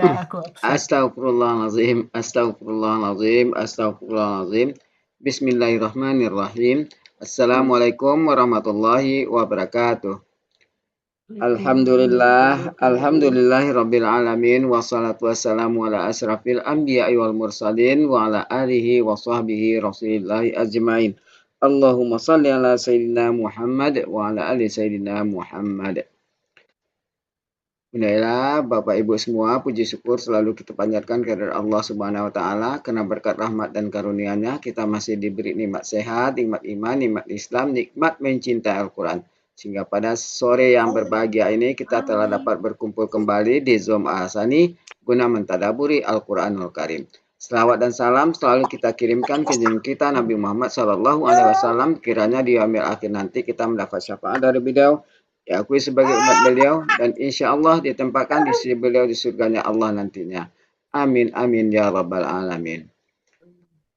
Ya, aku offset. Astaghfirullahaladzim, astaghfirullahaladzim, astaghfirullahaladzim. Bismillahirrahmanirrahim. Assalamualaikum warahmatullahi wabarakatuh. Alhamdulillah, alhamdulillahirabbil alamin, wassalatu wassalamu ala asrafil anbiya'i wal mursalin wa ala alihi wa sahbihi rasulillahi ajmain. Allahumma salli ala sayyidina Muhammad wa ala ali sayyidina Muhammad. Bismillah, Bapak Ibu semua, puji syukur selalu kita panjatkan kepada Allah Subhanahu wa taala karena berkat rahmat dan karunia-Nya kita masih diberi nikmat sehat, nikmat iman, nikmat Islam, nikmat mencintai Al-Qur'an. Sehingga pada sore yang berbahagia ini kita telah dapat berkumpul kembali di Zoom Ahsani guna mentadaburi Al-Qur'anul Karim. Selawat dan salam selalu kita kirimkan ke junjungan kita Nabi Muhammad SAW, kiranya di yaumil akhir nanti kita mendapat syafaat dari beliau, diakui sebagai umat beliau, dan insya Allah ditempatkan di sisi beliau di surganya Allah nantinya. Amin, amin, ya rabbal alamin.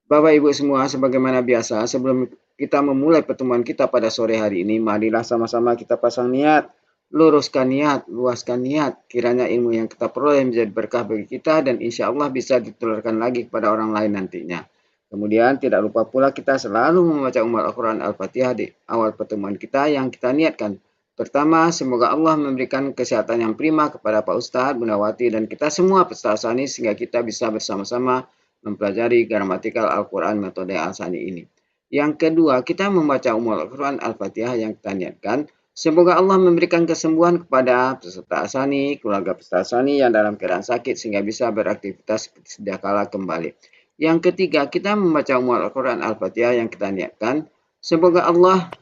Bapak Ibu semua, sebagaimana biasa, sebelum kita memulai pertemuan kita pada sore hari ini, marilah sama-sama kita pasang niat, luruskan niat, luaskan niat, kiranya ilmu yang kita peroleh menjadi berkah bagi kita, dan insya Allah bisa ditularkan lagi kepada orang lain nantinya. Kemudian tidak lupa pula kita selalu membaca umat Al-Quran Al-Fatihah di awal pertemuan kita yang kita niatkan. Pertama, semoga Allah memberikan kesehatan yang prima kepada Pak Ustadz, Bunda Wati, dan kita semua peserta Ahsani sehingga kita bisa bersama-sama mempelajari gramatikal Al-Quran metode Ahsani ini. Yang kedua, kita membaca Al-Quran Al-Fatihah yang kita niatkan. Semoga Allah memberikan kesembuhan kepada peserta Ahsani, keluarga peserta Ahsani yang dalam keadaan sakit sehingga bisa beraktivitas seperti sedia kala kembali. Yang ketiga, kita membaca Al-Quran Al-Fatihah yang kita niatkan. Semoga Allah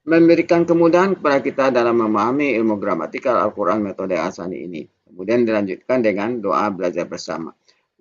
memberikan kemudahan kepada kita dalam memahami ilmu gramatikal Al-Quran metode Ahsani ini. Kemudian dilanjutkan dengan doa belajar bersama.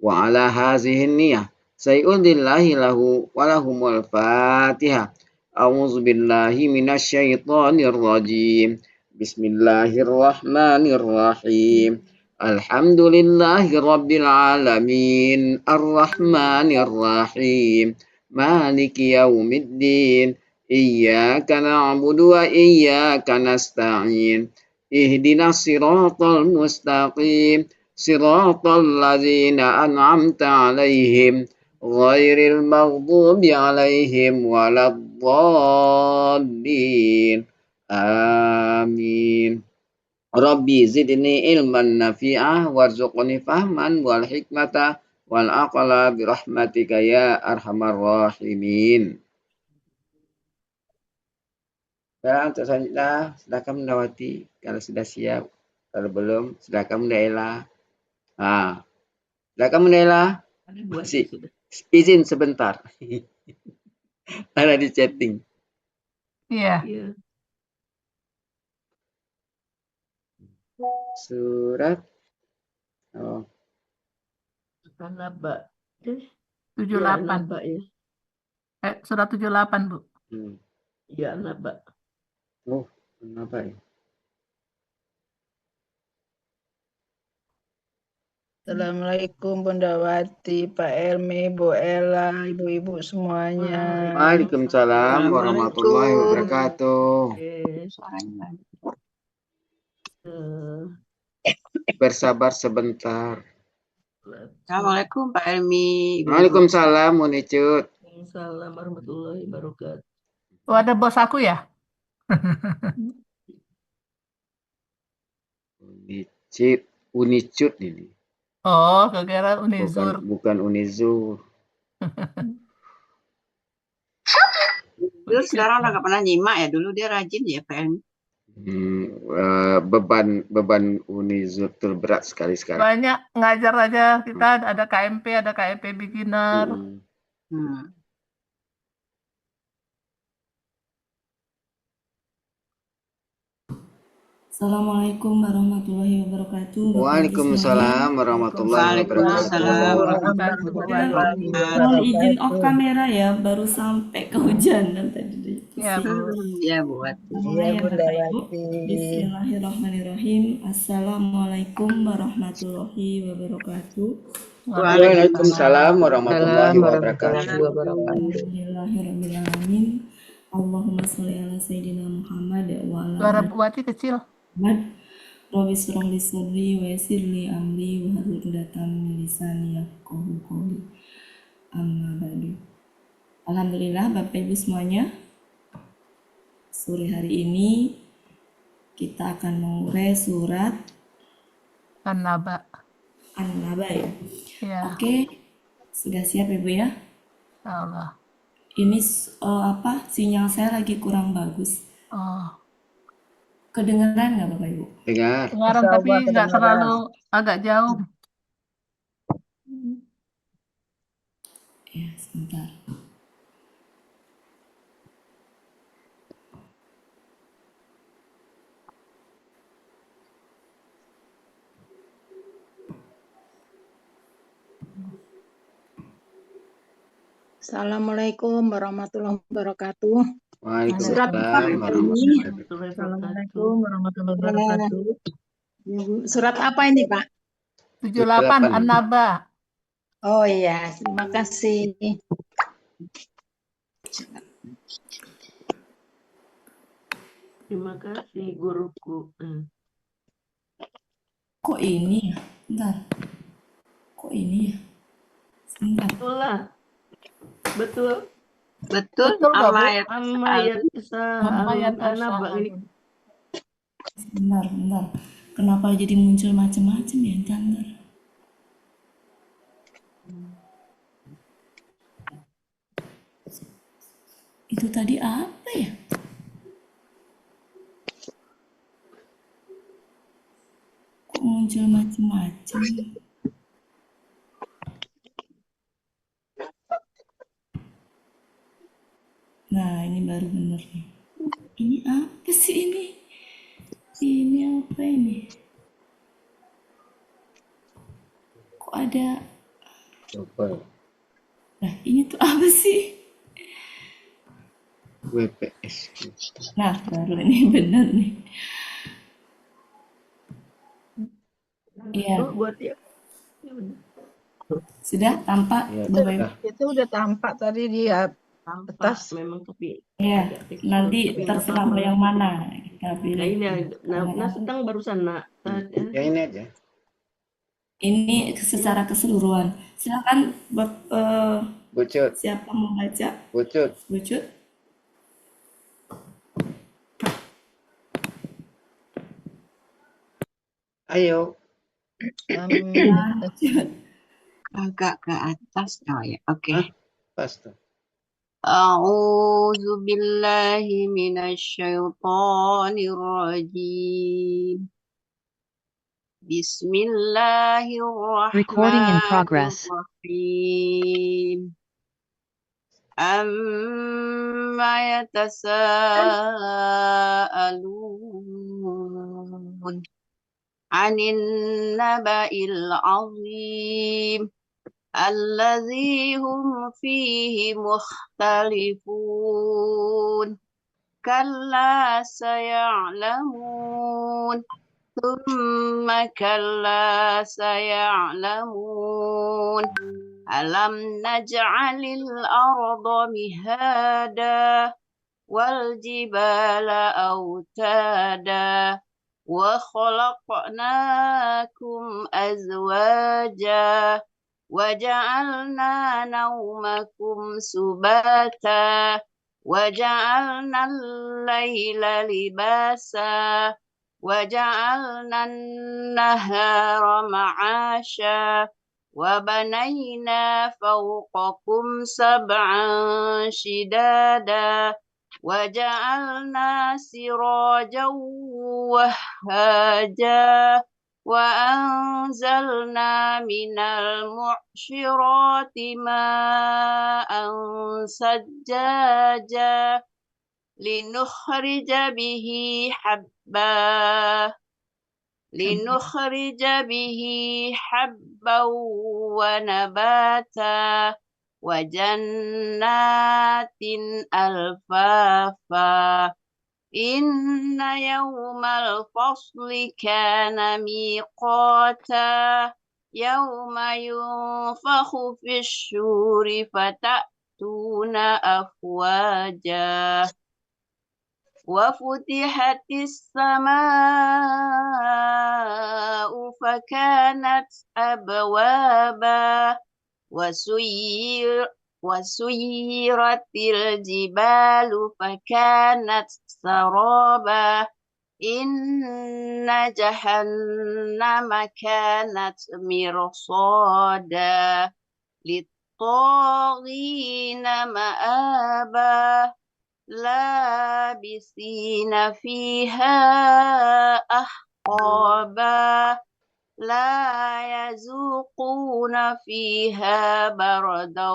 Wa ala hazihin niyah sayudillahi lahu walahumul fatihah. A'udzu billahi minasyaitonir rajim. Bismillahirrahmanirrahim. Alhamdulillahi rabbil alamin. Arrahmanir rahim. Maliki yaumiddin. Iyyaka na'budu wa iyyaka nasta'in. Ihdinas siratal mustaqim. Siratal ladzina an'amta 'alaihim ghairil maghdubi 'alaihim waladdallin. Amin. Rabbi zidni ilman nafi'ah warzuqni fahman wal hikmata wal aqla birahmatika ya arhamar rahimin. Dan untuk selanjutnya, silakan Mendawati kalau sudah siap. Kalau belum, silakan Mundaela. Silakan Mundaela. Masih izin sebentar. Ada di chatting. Iya. Surat An-Naba. 78. Ya. Surat 78, Bu. Ya, An-Naba. Oh, kenapa ya? Assalamualaikum Bunda Wati, Pak Elmi, Bu Ella, ibu-ibu semuanya. Waalaikumsalam warahmatullahi wabarakatuh. Bersabar sebentar. Assalamualaikum Pak Elmi. Waalaikumsalam Municut. Waalaikumsalam warahmatullahi wabarakatuh. Oh, ada bos aku ya? Unicut ini. Oh, kira Unizur. Bukan Unizur. Dulu sekarang udah gak pernah nyimak ya, dulu dia rajin ya Pak Elmi. Beban Unizur terberat sekali sekarang. Banyak ngajar aja, kita ada KMP beginner. Assalamualaikum warahmatullahi wabarakatuh. Waalaikumsalam warahmatullahi wabarakatuh. Mohon izin off kamera ya, baru sampai kehujanan tadi. Ya, Bu. Ya, Bu. Bismillahirrahmanirrahim. Assalamualaikum warahmatullahi wabarakatuh. Waalaikumsalam warahmatullahi wabarakatuh. Alhamdulillahirrahmanirrahim. Allahumma sholli ala sayyidina Muhammad wa ala Suara Bu Wati kecil. Rabbi shrah li sadri wa yassir li amri wahlul 'uqdatam min lisani yafqahu qawli. Amma ba'du. Alhamdulillah Bapak Ibu semuanya, sore hari ini kita akan mengurai surat An-Naba. An-Naba ya. Ya, Oke, sudah siap Ibu ya? ya Allah. Ini sinyal saya lagi kurang bagus. Oh, Kedengeran nggak Bapak Ibu? Dengar. kedengaran Insya tapi Allah nggak kedengaran. terlalu agak jauh. Ya, sebentar. Assalamualaikum warahmatullahi wabarakatuh. Waalaikumsalam warahmatullahi wabarakatuh. Assalamualaikum warahmatullahi wabarakatuh. Surat apa ini, Pak? 78 An-Naba. Oh iya, terima kasih. Terima kasih guruku. Kok ini ya? Bentar. Kok ini ya? Sebentar. Betul lah. Betul. Betul, Betul nggak, Bu? Amayat Amayat Amayat An-Naba ini. Bentar. Kenapa jadi muncul macam-macam ya? Bentar. Itu tadi apa ya? Kok muncul macam-macam? Nah, ini baru bener nih. Ini apa sih ini? Ini apa ini? Kok ada? Coba. Nah, ini tuh apa sih? WPS. Nah, baru ini bener nih. Iya, Tuh buat ya. Ya benar. sudah tampak Ya, Bapak Ibu? sudah. Itu udah tampak tadi di Tampak atas. memang tapi Iya, agak teknis, nanti tapi nggak terserah apa-apa. mau yang mana kita Nah pilih. ini nah sedang barusan nak. Yang ini aja. Ini secara keseluruhan. Silakan Bucut. siapa mau baca? Bucut. Bucut. Ayo. agak ke atas. Oh ya, oke. Pas tuh. A'udzu billahi minasyaitonir rajim. Recording in progress. Bismillahirrahmanirrahim. Amma yatasaalun 'anil naba'il 'azim alladzi hum fihi mukhtalifun. Kalla saya'lamun. Thumma kalla saya'lamun. Alam naj'alil arda mihada wal jibala autada wa khalaqnakum azwaja wa ja'alna naumakum subata wa ja'alna al-laila libasa wa ja'alna an-nahara ma'asha wa banayna fawqakum sab'an shidada wa ja'alna sirajan wahhaja wa anzalna minal mu'syirati ma'an sajjaja linukhrija bihi habba wa nabata wa jannatin alfafa. Inna yawmal fasli kana miqata yawma yunfakhu fish-shuri fatatuna afwaja وفتحت السماء فكانت أبوابا وسيرت الجبال فكانت سرابا إن جهنم كانت مرصادا للطاغين مآبا لابسين فيها أحقابا لا يذوقون فيها بردا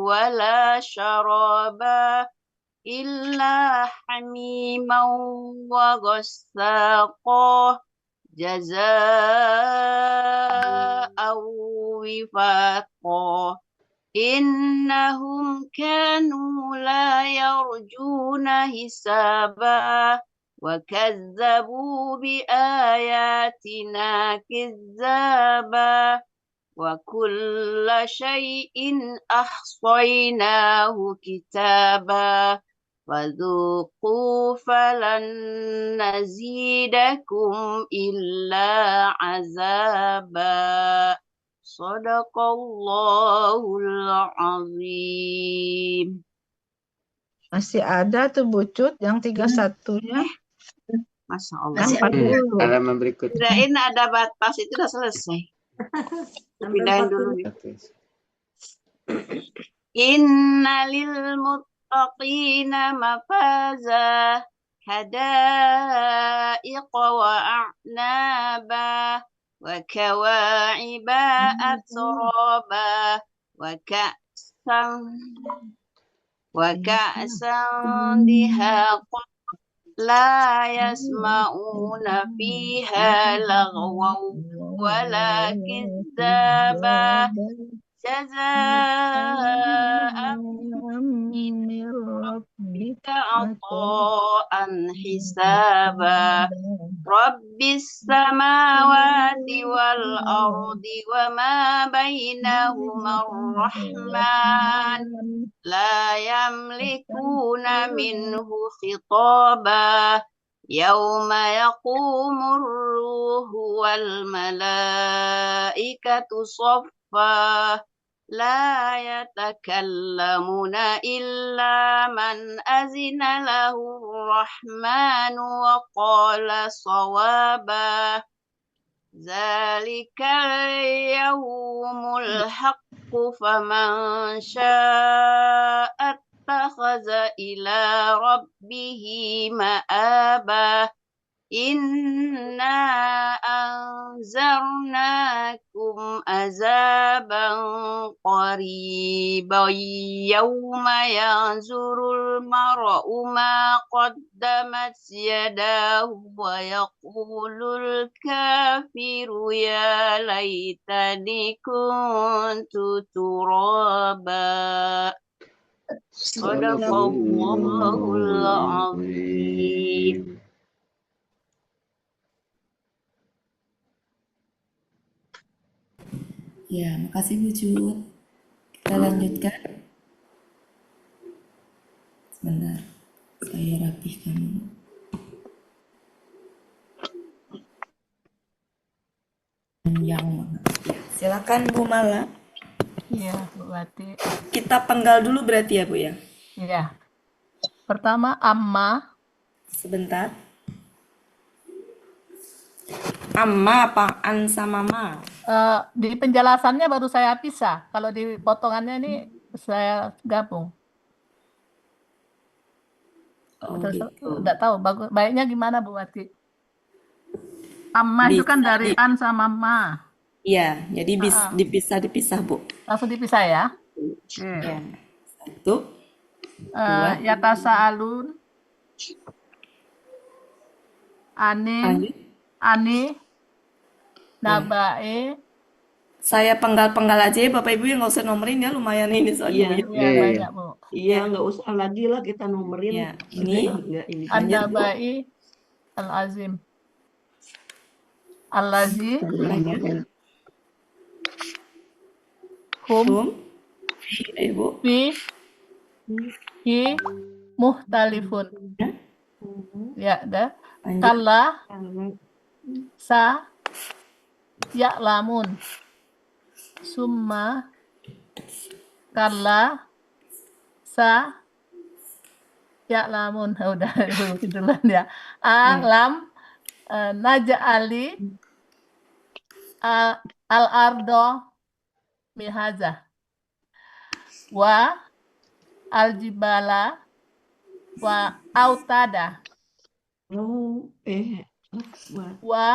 ولا شرابا إلا حميما وغساقا جزاء وفاقا إنهم كانوا لا يرجون حسابا وكذبوا بآياتنا كذابا وكل شيء أحصيناه كتابا فذوقوا فلن نزيدكم إلا عذابا Sadaqallahul azim. Masih ada tuh Bucut yang 31-nya. Masya Allah. Masih ada dulu. Halaman berikutnya. Kirain ada batas itu udah selesai. Pindahin dulu. Innalil muttaqina mafaza hadaiqa wa a'naba وكواعب أترابا وكأسا دهاقا لا يسمعون فيها لغوا ولا كذابا جزاء من ربك عطاء حسابا رب السماوات والأرض وما بينهما الرحمن لا يملكون منه خطابا يوم يقوم الروح والملائكة صفا لا يتكلمون إلا من أذن له الرحمن وقال صوابا ذلك اليوم الحق فمن شاء اتخذ إلى ربه مآبا إنا أنذرناكم عذابا قريبا يوم ينظر المرء ما قدمت يداه ويقول الكافر يا ليتني كنت ترابا صدق الله العظيم. Ya, makasih Bu Cut. Kita lanjutkan. Sebentar, saya rapihkan dulu. Panjang banget. Ya, silakan Bu Mala. Iya, Bu Wati. Kita penggal dulu berarti ya Bu ya? Iya. Pertama, amma. Sebentar. Amma apa an sama ma? Di penjelasannya baru saya pisah. Kalau di potongannya ini saya gabung. Oh Terus gitu. nggak tahu baiknya gimana Bu Wati. Amma itu kan dari an sama ma. Iya, jadi dipisah Bu. Langsung dipisah ya. Ya. Satu, dua, Yatasaalun, lanjut. ani, nabae. Saya penggal-penggal aja ya Bapak Ibu ya, nggak usah nomerin ya, lumayan ini soalnya. Iya. Bu. Ya, banyak Bu. Iya, nggak usah lagi lah kita nomerin. Ya, ini Nggak ini. An-nabai al-azim. Allazi lanjut. hum Ibu. fi hi muhtalifun. Ya, dah. Lanjut. Kalla Kalau sa ya'lamun. Summa kalla sa ya'lamun. Udah itu duluan ya. Alam naj'ali al-ardo mihaza wa al-jibala wa autada wa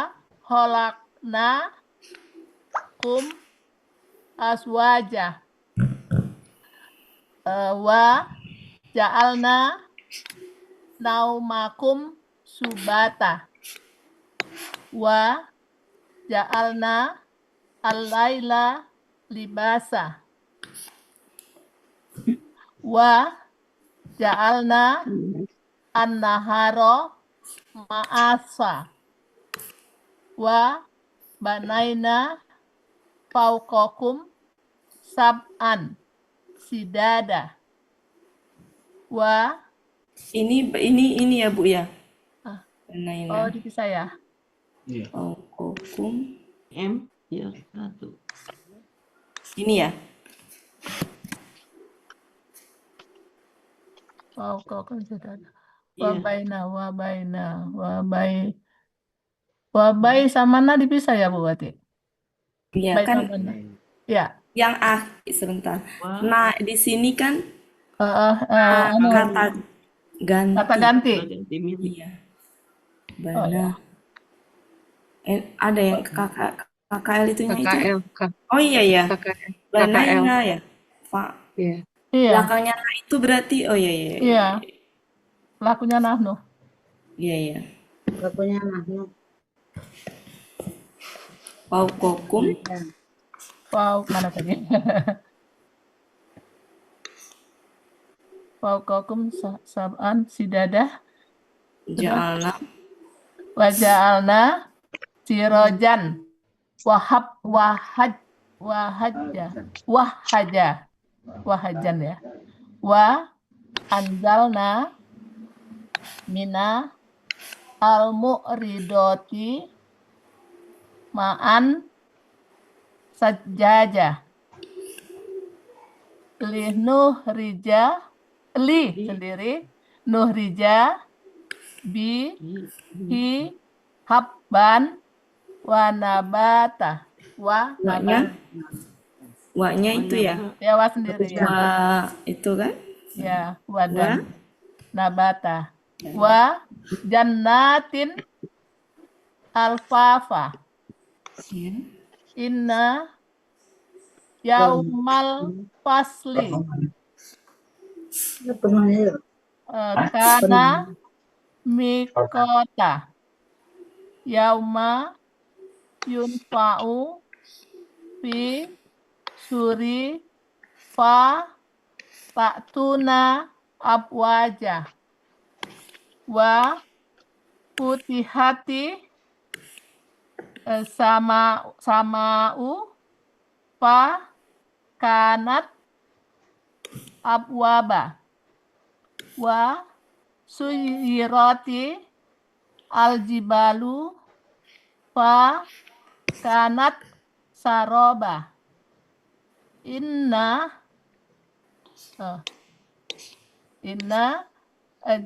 khalaqna kum aswaja wa ja'alna naumakum subata wa ja'alna al-laila libasa wa ja'alna an-nahara ma'asa wa banaina fauqakum sab'an sidada wa Ini ya Bu ya. Ah. Banaina dipisah ya. fauqakum. M ya 1. Ini ya. Fauqakum sidada Iya. wabai sama na dipisah ya Bu Wati? Iya Baik kan sama na. Ya. yang sebentar. Nah, di sini kan kata ganti. Kata ganti. Ganti milik. Iya. Bana. Ada yang KKL itunya itu. KKL. Oh iya ya. KKL. Banaina ya. Pak. Iya. Iya. Belakangnya nah itu berarti iya. Iya. Lakunya nahnu. Iya. Lakunya nahnu. Fauqakum Wow, mana tadi? Fauqakum sab'an sidadah ja'alna wa ja'alna sirojan wahajan ya. Wa anzalna mina al-mu'ridoti ma'an sajjaja sendiri nuhrija bihi habban wa nabata Wa-nya itu ya. ya wa sendiri ya. Wa itu kan? Ya, wa dan nabata. Wa jannatin alfafa. Ya. Inna yaumal fasli kana mikota yauma yunfa'u fi suri fa ta'tuna abwaja wa putihati sama'u fa kanat abwaba wa suyirati aljibalu fa kanat saroba inna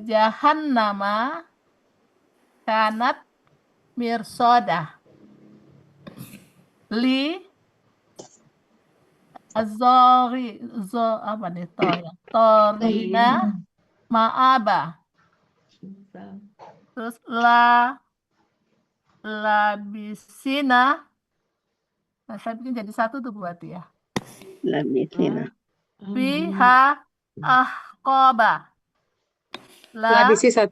jahannama kanat mirsoda li torina ma'aba terus labisina saya bikin jadi satu tuh buat ya Labisina. fiha ahqaba Labisi 1.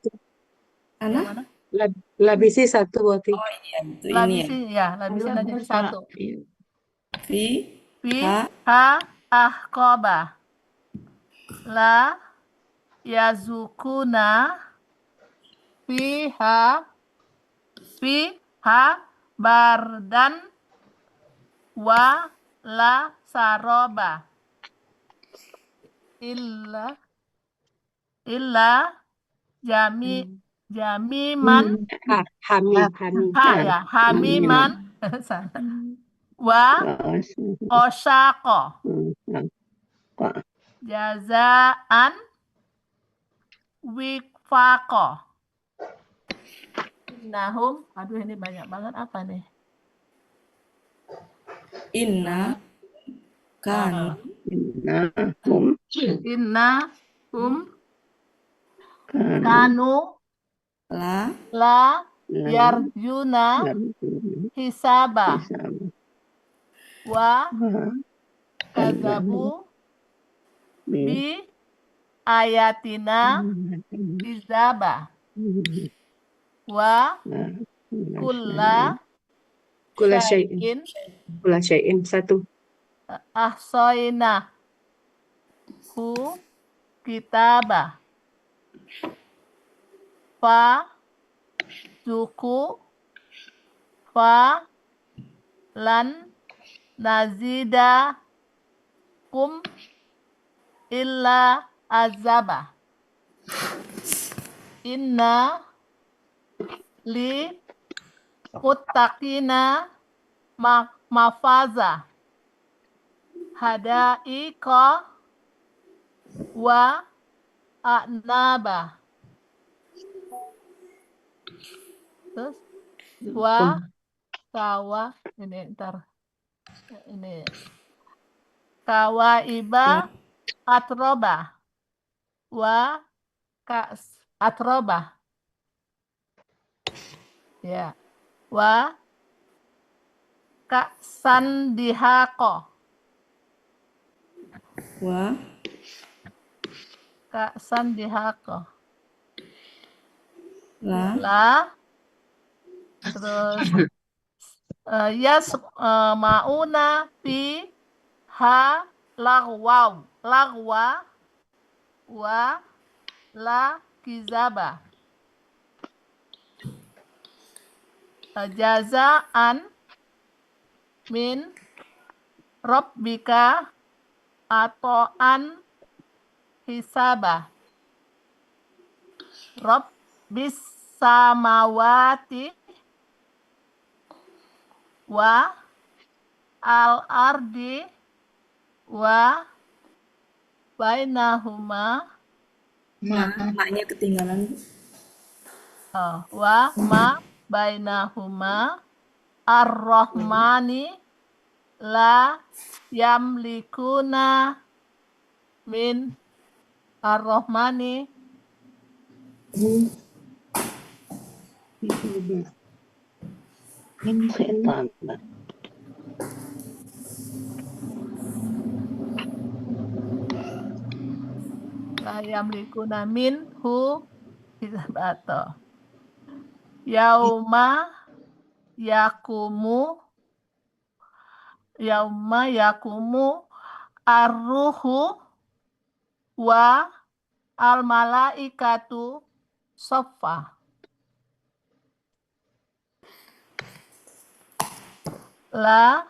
Mana? Labisi 1 berarti. Oh iya, itu ini ya. labisina jadi satu Fiha ahqaba la yazukuna fiha bardan wa la saroba illa Jamiman. Hamim. Ha ya. Hamiman. Salah. Wa osyaqo. Jazaan wifaqo. Innahum. Aduh, ini banyak banget apa nih? Inna kan Innahum kanu la la yarjuna hisaba wa kadzabu bi ayatina izaba wa kulla syai'in Satu. ahsoina hu kitaba fa juku fa lan nazida kum illa azaba inna li muttaqina mafaza hadaika wa a'naba. Terus wa kawa ini ntar ini kawaiba atroba wa kas atroba ya wa kaksan dihako wa kaksan dihako la terus mauna fi ha lagwa wa la kizaba jazaan min rabbika atoan hisaba rabbis samawati wa al ardi wa bainahuma maknya ketinggalan wa ma bainahuma ar-rahmani la yamlikuna min ar-rahmani la yamlikuna minhu hisbato yauma yakumu arruhu wa al malaikatu soffa la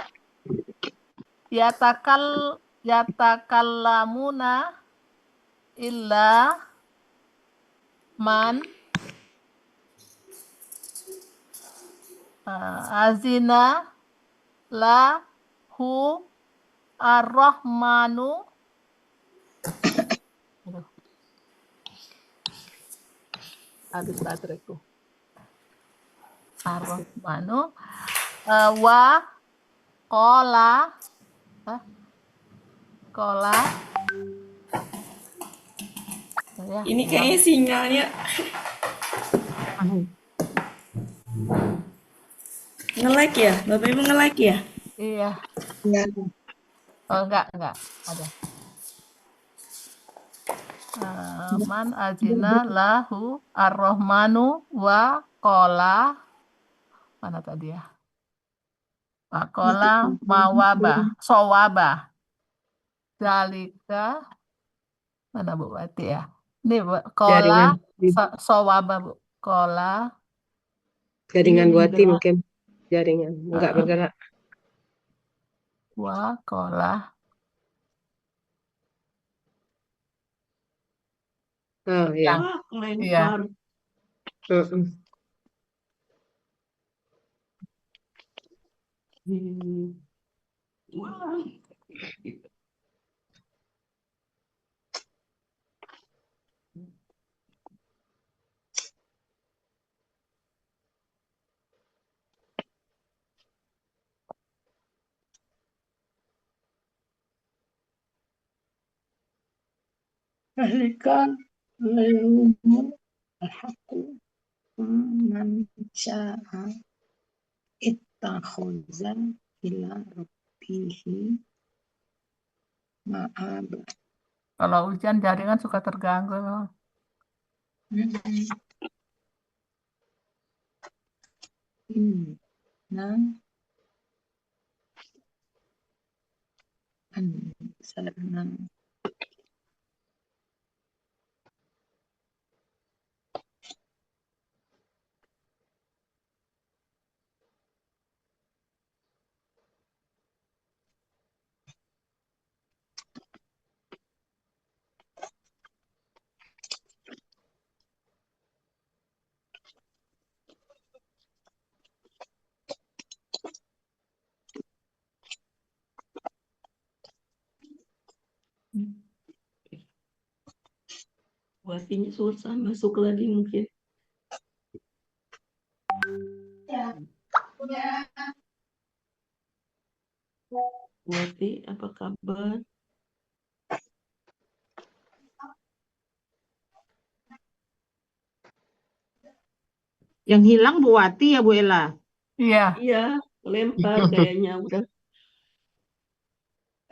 yatakallamuna illa man azina la hu ar-rahmanu habis bateraiku ar-rahmanu wa kola ini kayaknya sinyalnya nge-like ya Bapak Ibu nge-like ya iya oh enggak ada man azina lahu ar-rahmanu wa kola mana tadi ya Wakola sowaba dalika mana Bu Wati ya ini kola sowaba Bu kola Jaringan Wati mungkin jaringan enggak bergerak. Wakola Oh ya. iya Mm-mm. Wah. Ahlika al-umur al-haqqu man sya'a ittakhadha ila rabbihi ma'ab. Kalau hujan jaringan suka terganggu. Inna anzalna Buatinya susah masuk lagi mungkin. Buati, apa kabar? yang hilang Bu Wati ya Bu Ella. Iya, Iya, lempar kayaknya udah.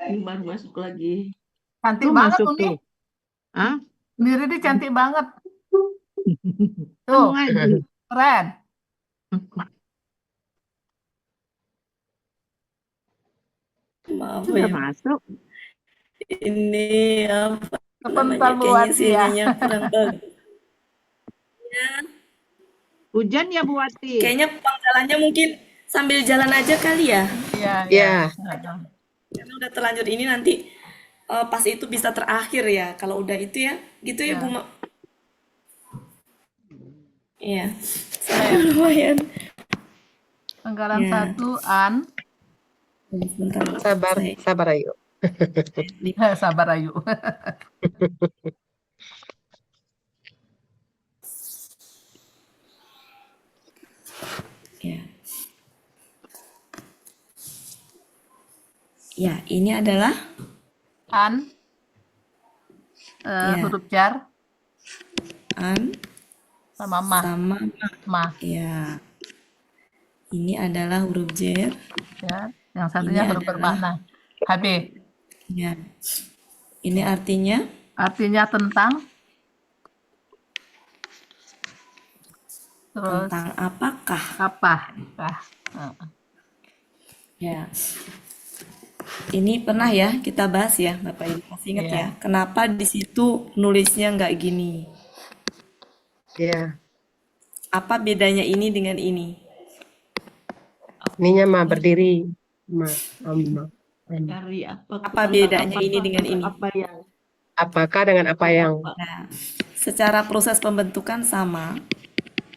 Ini baru masuk lagi. cantik Tuh banget masuk Uni. tuh. Hah? Miri dia cantik banget. Kan Tuh, ngaji. keren. Maaf Sudah ya. masuk. Ini apa Sebentar namanya? Bu Kayaknya Wati ya. sinyalnya kurang bagus. Hujan ya Bu Wati. Kayaknya pangkalannya mungkin sambil jalan aja kali ya. Iya, iya. Ya, Heeh. Karena udah terlanjur ini nanti pas itu bisa terakhir ya. Kalau udah itu ya, gitu ya Bu. Ya. Iya. Saya lumayan. Pangkalan Ya. 1 an. Sebentar. sabar, Saya sabar ayo. Sabar Ayu. ya. Ya, ini adalah An. Ya. Huruf jar an sama ma. sama Ma. ya. Ini adalah huruf jar. Ya. Yang satunya Ini huruf adalah bermakna. HB. ya. Ini artinya Artinya tentang. Terus tentang apakah? apa? Nah, heeh. Ya. Ini pernah ya kita bahas ya, Bapak Ibu masih ingat Iya. ya? Kenapa di situ nulisnya nggak gini? Ya, Apa bedanya ini dengan ini? ininya mah berdiri. Ma, amma. Dari apa? Apa bedanya ini dengan ini? Apa yang? Apakah dengan apa yang? Nah, secara proses pembentukan sama.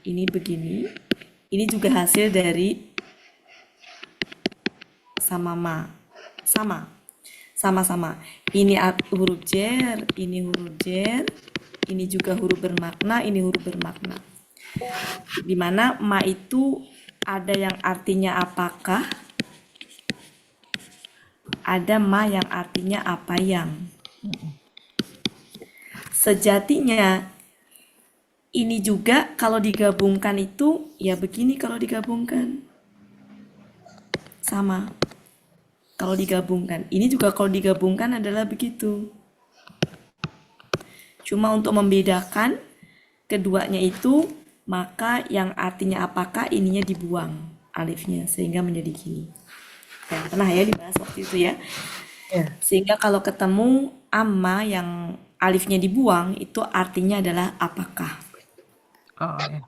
Ini begini. Ini juga hasil dari sama ma. Sama-sama. Ini huruf jar, ini huruf jar, ini juga huruf bermakna, ini huruf bermakna. Dimana ma itu ada yang artinya apakah, ada ma yang artinya apa yang. Sejatinya ini juga kalau digabungkan itu ya begini kalau digabungkan. Sama. Kalau digabungkan. Ini juga kalau digabungkan adalah begitu. Cuma untuk membedakan keduanya itu, maka yang artinya apakah ininya dibuang alifnya sehingga menjadi gini. Ya, pernah ya dibahas waktu itu ya. Ya. Sehingga kalau ketemu amma yang alifnya dibuang itu artinya adalah apakah. Oh, ya.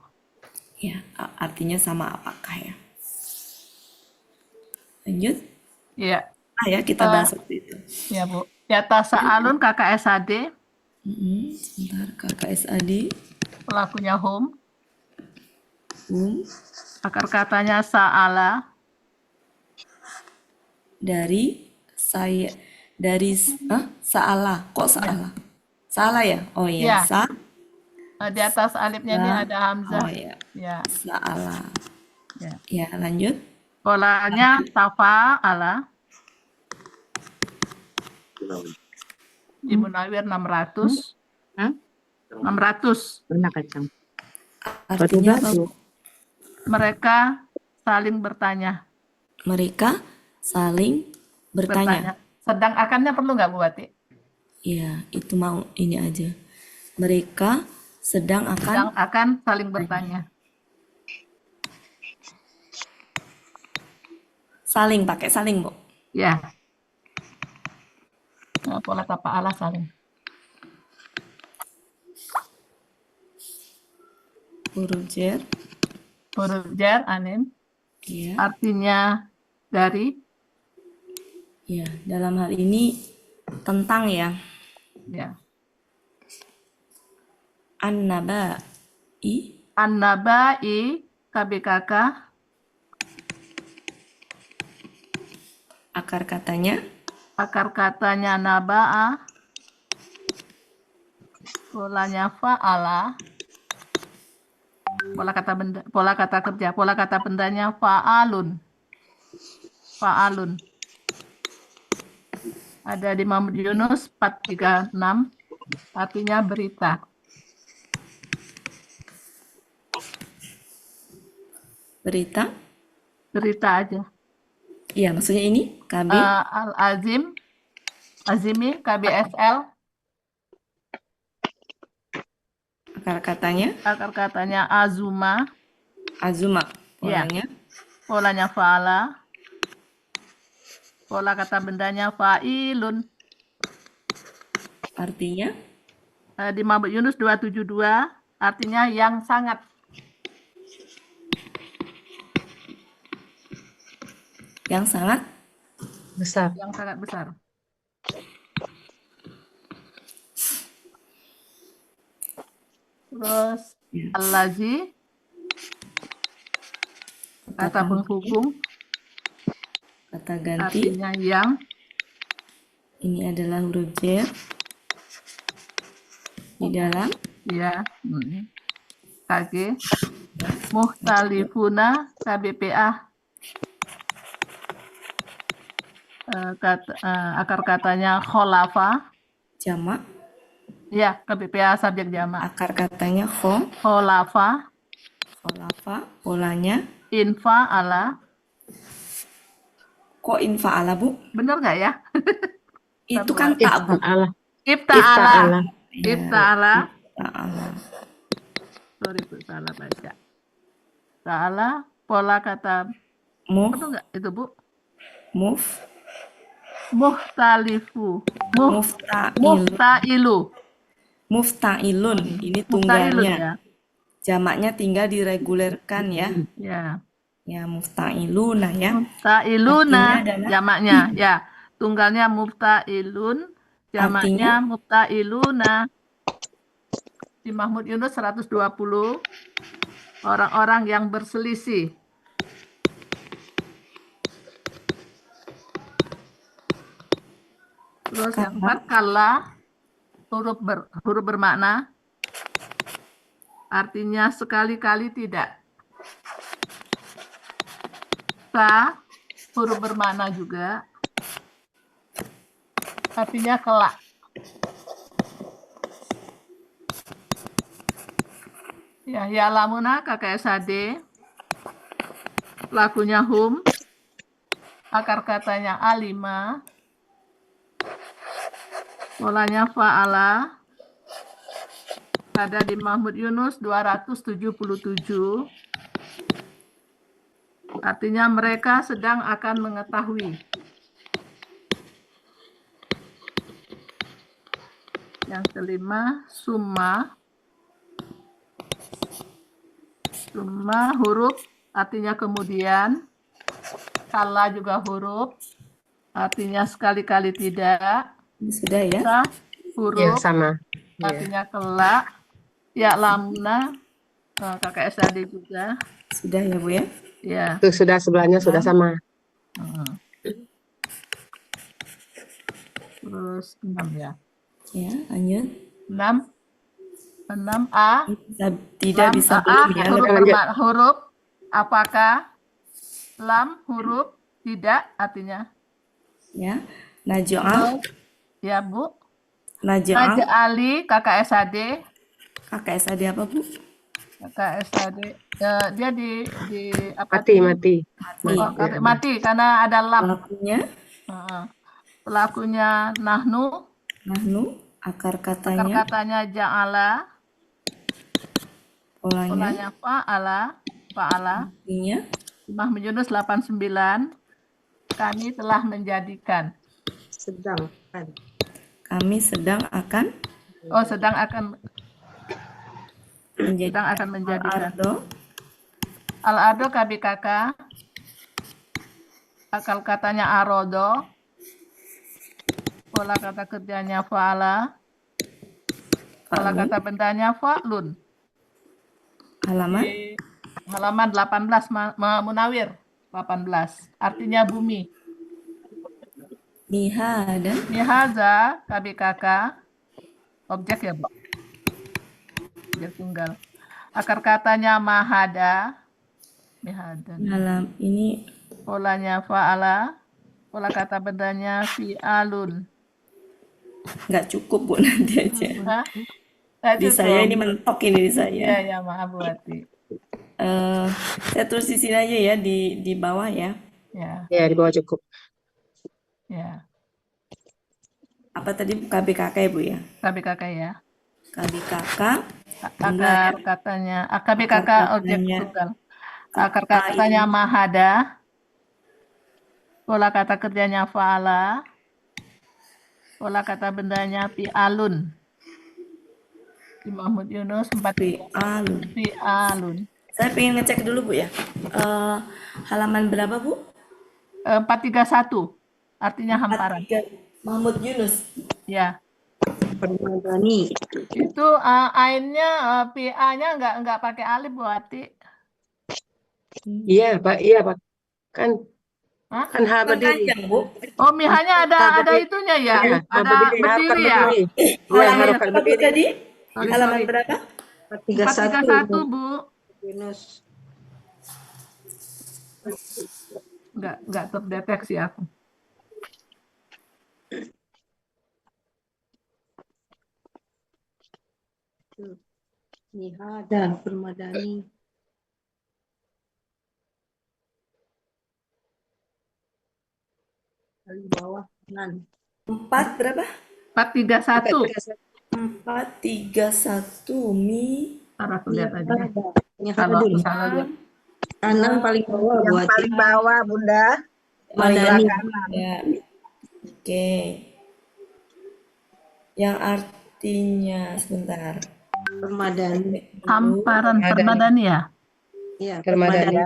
Ya, artinya sama apakah ya. Lanjut. Iya. Ya kita bahas waktu itu. Ya, Bu. Yata Sa'alun KKSAD. Sebentar, KKSAD. Pelakunya home. Akar katanya sa'ala. Dari saya, dari salah. Kok salah? Salah ya? Oh iya, Ya. Di atas alifnya ini ada hamzah. Oh iya, Ya. salah. Ya. Ya, lanjut. Polanya tafa'ala. Di Munawir 600. 600. Benar kacang. Artinya apa, Bu? Mereka saling bertanya. Mereka saling bertanya. Sedang akannya perlu nggak Bu Wati? Iya, itu mau ini aja. Mereka sedang akan saling bertanya. Saling, pakai saling, Bu. Ya. Nah, pola tafa'ala saling. Huruf jar. Huruf jar, anin. Iya. Artinya dari. Ya, dalam hal ini tentang ya. Ya. An-naba'i. An-naba'i KBKK. Akar katanya. Akar katanya naba'a. Polanya fa'ala. Pola kata kerja. Pola kata bendanya fa'alun. Fa'alun. Ada di Muhammad Yunus 436. Artinya berita. Berita. Berita aja. Iya, maksudnya ini KB. Al-Azim. Azimi KBSL. Akar katanya. Akar katanya azuma. Azuma. Polanya. Polanya fa'ala. Pola kata bendanya fa'ilun. Artinya? Di Muhammad Yunus 272. Artinya yang sangat. Yang sangat besar. Yang sangat besar. Terus al-lazi. Kata penghubung. Kata ganti. Artinya yang. Ini adalah huruf jar. Di dalam. Ya. KG. Muhtalifuna KBPA. Akar katanya kholafa. Jamak. Ya, KBPA subjek jamak. Akar katanya kholafa. Kholafa. Polanya infa'ala. Kok infa'ala, Bu? Bener nggak ya? Itu kan tak, Bu. Ifta'ala. Ya, Ifta'ala. Ifta'ala. Sorry, Bu, salah baca. Ta'ala, pola kata. Betul nggak itu, Bu? Muhtalifu. Muhtailu. Muftailun. Ini tunggalnya. Ya. Jamaknya tinggal diregulerkan ya. Ya. Ya, muftailuna ya. Muftailuna jamaknya. Ya. Tunggalnya muftailun, jamaknya muftailuna. Di Mahmud Yunus 120. Orang-orang yang berselisih. Terus yang 4 kala huruf bermakna. Artinya sekali-kali tidak. Sa huruf bermakna juga. Artinya kelak. Ya lamuna KKSAD. Lakunya hum. Akar katanya alima. Polanya fa'ala. Ada di Mahmud Yunus 277. Artinya mereka sedang akan mengetahui. Yang kelima, summa. Summa huruf artinya kemudian. Kala juga huruf. Artinya sekali-kali tidak. Sudah ya? Huruf Ya, sama. artinya kelak. Ya lamna Kakak SAD juga. Sudah ya, Bu ya? Ya. Tuh sudah sebelahnya sudah sama. Terus 6 ya. Ya, lanjut. 6A. Tidak bisa A, belum ya. huruf apakah, lam huruf tidak artinya. Ya, Najwa. Ya, Bu. Najwa. Raja Ali, kakak SAD. Kakak SAD apa, Bu? Kakak SAD. Dia di apa? Mati. Mati karena ada lam. Pelakunya? Pelakunya nahnu. Akar Akar katanya? katanya ja'ala. Polanya fa'ala. Artinya? Muhammad Yunus 89. Kami telah menjadikan. Kami sedang akan menjadikan. Al-Ardo. Al-Ardo KBKK. Akal katanya arodo. Pola kata kerjanya fa'ala. Pola kata bendanya fa'lun. Halaman 18 Munawir 18. Artinya bumi. Mihaza KBKK. Objek ya, Bu? Objek tunggal. Akar katanya mahada. Dalam ini polanya fa'ala. Pola kata bendanya fi'alun. nggak cukup, Bu, nanti aja. Di saya ini mentok ini di saya. Ya, maaf Bu Wati. Saya tulis di sini aja ya, di bawah ya. Ya, di bawah cukup. Ya. Apa tadi KBKK ya, Bu ya? KBKK ya. KBKK. Akar katanya KBKK objek tunggal. Akar katanya mahada. Pola kata kerjanya fa'ala. Pola kata bendanya fi'alun. Di Muhammad Yunus 4 fi'alun. Saya pengen ngecek dulu, Bu ya. Halaman berapa, Bu? 431. Artinya hamparan. Muhammad Yunus. Ya. Permadani. Itu ainnya PA-nya enggak pakai alif, Bu Ati. Iya, Pak. Iya, Pak. Kan H berdiri. Bu. Oh, mihanya ada itunya ya. Iya, Ada berdiri ya. Iya, harokat berdiri. Tadi Sorry. halaman berapa? 431, Bu. Yunus. Enggak terdeteksi aku. Nihada Permadani. Di bawah kanan. 4 berapa? 431. 431 Ntar aku lihat aja. Kalau Salah lihat. kanan paling bawah Yang buat paling bawah, Bunda. Madani. ya. Oke. Yang artinya sebentar. Permadani. Hamparan permadani ya. Iya, Permadani.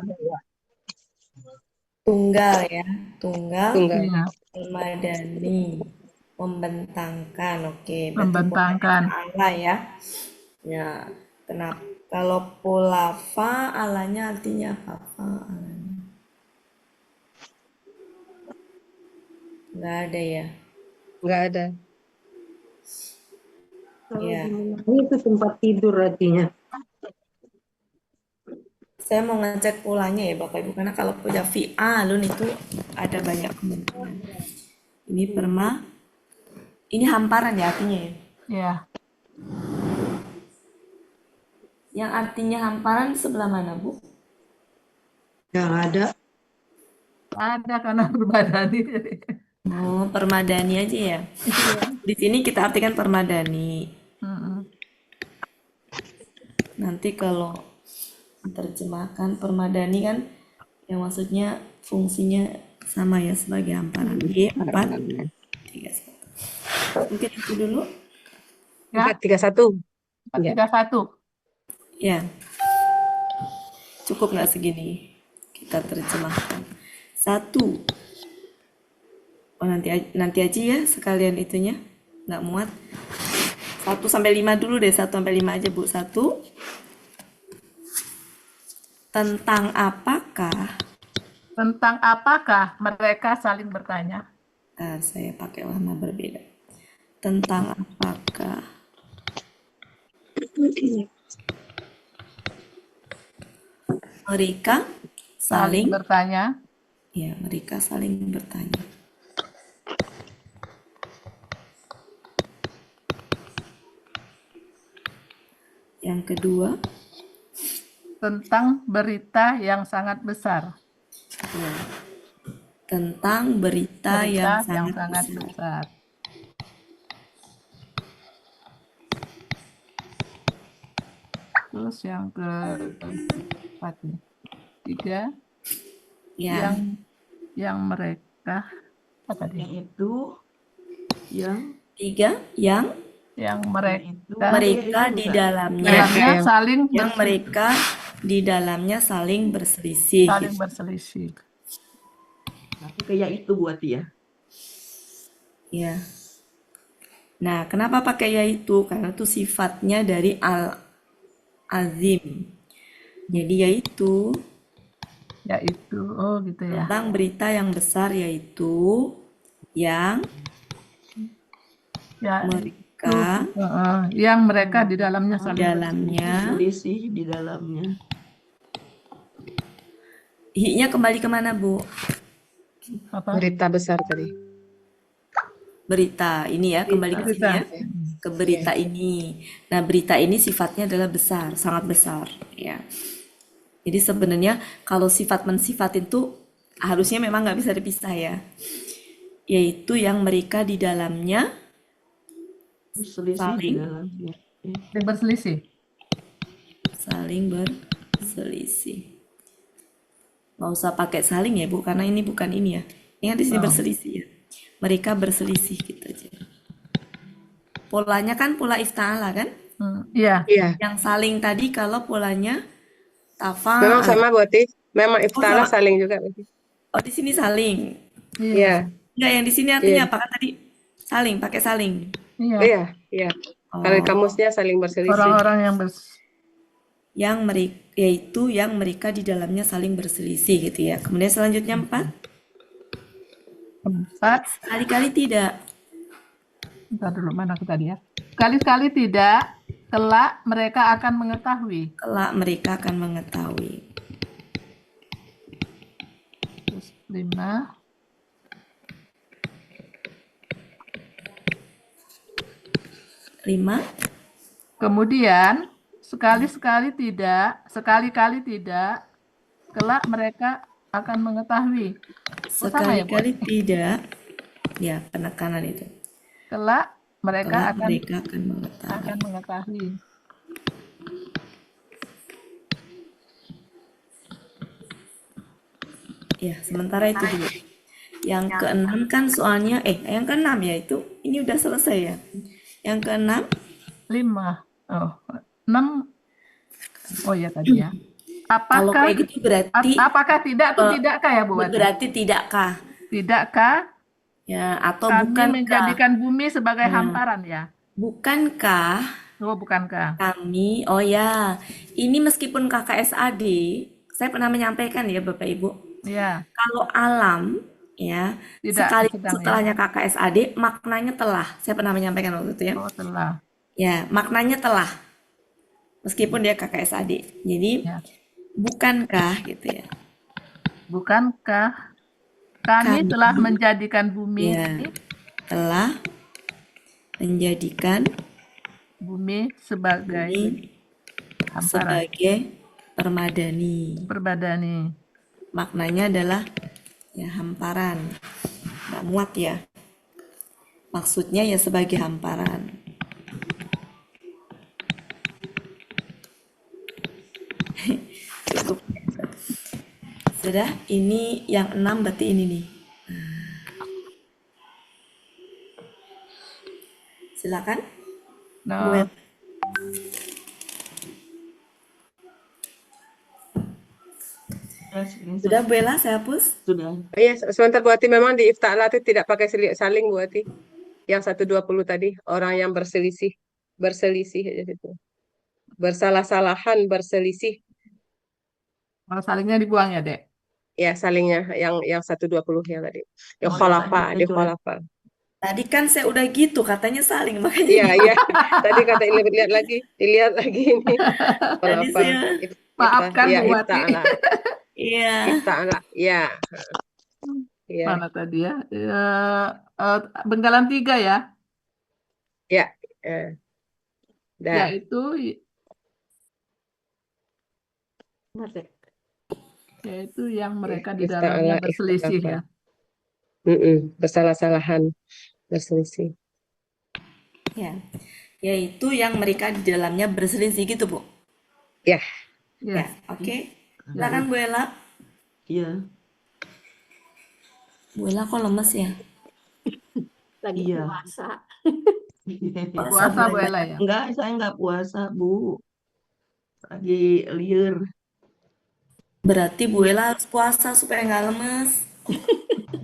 Tunggal ya. Tunggal. Iya. Permadani. Membentangkan. Oke. Berarti Membentangkan. ala ya. Ya. Kenapa? Kalau pola fa'alanya artinya apa? Fa'alanya. Nggak ada ya. Nggak ada. Ya. Ini itu tempat tidur artinya. Saya mau ngecek polanya ya Bapak Ibu, karena kalau punya fi'alun itu ada banyak kemungkinan. Ini ini hamparan ya artinya ya. Ya. Yang artinya hamparan sebelah mana, Bu? Yang ada. Ada karena permadani. Oh, permadani aja ya. Di sini kita artikan permadani. Nanti kalau terjemahkan permadani kan yang maksudnya fungsinya sama ya sebagai hamparan. 4, 3, 1. Mungkin itu dulu. Ya. 431. 431. Ya. Cukup nggak segini? Kita terjemahkan. 1. Oh, nanti aja ya sekalian itunya. Nggak muat. 1 sampai 5 dulu deh. 1 sampai 5 aja, Bu. 1. Tentang apakah? Tentang apakah mereka saling bertanya? Saya pakai warna berbeda. Tentang apakah mereka Saling saling, bertanya. ya, mereka saling bertanya. Yang kedua, Tentang berita yang sangat besar. ya, tentang berita yang Berita yang sangat sangat besar. besar. Terus yang keempat nih. 3, Ya, yang mereka apa tadi? Yang itu, yang 3, yang Yang itu, mereka itu di bukan. dalamnya, dalamnya yang- saling yang mereka di dalamnya saling berselisih. saling berselisih. Tapi kayak itu buat dia. Ya. Nah, kenapa pakai yaitu? Karena itu sifatnya dari al-azim. Jadi yaitu Yaitu, oh gitu ya. tentang berita yang besar, yaitu yang Ya, mereka yang mereka di dalamnya di saling dalamnya. Selisih di dalamnya. Hi-nya kembali kemana, Bu? apa? Berita besar tadi. Berita ini ya, kembali ke sini Berita. ya. Ke berita ini. Nah, berita ini sifatnya adalah besar, sangat besar, ya. Jadi sebenarnya kalau sifat mensifatin tuh harusnya memang nggak bisa dipisah ya. Yaitu yang mereka di dalamnya Selisih di Saling. dalamnya. Saling berselisih. saling berselisih. Nggak usah pakai saling ya, Bu, karena ini bukan ini ya. Ini kan di sini berselisih ya. Mereka berselisih gitu aja. Polanya kan pola ifta'ala kan? Iya. Iya. Yang saling tadi kalau polanya tafa. Memang sama Bu Ati. Memang ifta'ala sama. saling juga. Bu Ati. Oh, di sini saling. Iya. Enggak, yang di sini artinya Iya. apa kan tadi? Saling, pakai saling. Iya. Iya. Iya. Kalau di Oh, kamusnya saling berselisih. Orang-orang yang yang mereka yaitu yang mereka di dalamnya saling berselisih gitu ya. Kemudian selanjutnya 4, sekali-kali tidak. Bentar dulu, mana aku tadi ya. Sekali-sekali tidak, kelak mereka akan mengetahui. Kelak mereka akan mengetahui. Terus 5. Kemudian sekali-kali tidak, kelak mereka akan mengetahui. Oh, sama ya, Bu? Sekali-kali tidak. Ya, penekanan itu. Kelak mereka Kelak mereka akan mengetahui. akan mengetahui. Ya, sementara itu dulu. Yang keenam kan soalnya, yang keenam ya itu, ini udah selesai ya. Yang keenam, 5. Oh, 6. Oh ya tadi ya. kalau Apakah kayak gitu berarti apakah tidak atau tidakkah ya, Bu Wati? berarti tidakkah? Tidakkah Ya, atau kami bukankah? menjadikan bumi sebagai hamparan ya? Bukankah Oh, bukankah? kami, oh ya, ini meskipun KKSAD, saya pernah menyampaikan ya Bapak Ibu, Ya, kalau alam ya, Tidak sekali sedang, ya. setelahnya KKSAD, maknanya telah. Saya pernah menyampaikan waktu itu ya. oh telah. Ya, maknanya telah. Meskipun dia KKSAD. Jadi, Ya. bukankah gitu ya. Bukankah kami Kami, telah menjadikan bumi ya, telah menjadikan bumi sebagai ini hamparan, sebagai permadani. perbadani. Maknanya adalah ya hamparan. Nggak muat ya. Maksudnya ya sebagai hamparan. Cukup. Sudah, ini yang 6 berarti ini nih. Silakan. Nah, Bu. Sudah Bu Ella, saya hapus. Sudah. Oh iya, sebentar Bu Ati. Memang di ifta'ala itu tidak pakai saling Bu Ati. Yang 120 tadi. Orang yang berselisih. Berselisih aja itu. Bersalah-salahan, berselisih. Kalau salingnya dibuang ya, Dek. Ya, salingnya yang 120 ya tadi. Yang Oh, yang kholafa, tadi di saya coret. kholafa. Tadi kan saya udah gitu, katanya saling, makanya Iya, iya. Tadi kata dilihat lagi ini. tadi Kholafa. saya, Maafkan Ya, Bu Wati. ifta'ala. iya. Ifta'ala. Ya, ya, Mana tadi ya? Eh, Benggalan 3 ya, ya. Dah. yaitu Mate. yaitu yang mereka di dalamnya Ifta'ala, berselisih ikhtalafa. ya. Bersalah-salahan, berselisih. Ya, yaitu yang mereka di dalamnya berselisih gitu, Bu. Ya, Ya. Ya, oke. Silakan Bu Ella. Iya. Bu Ella kok lemes ya? Lagi puasa. Puasa Bu Ella ya. Enggak, saya enggak puasa, Bu. Lagi liur. Berarti Bu Ella harus puasa supaya nggak lemes.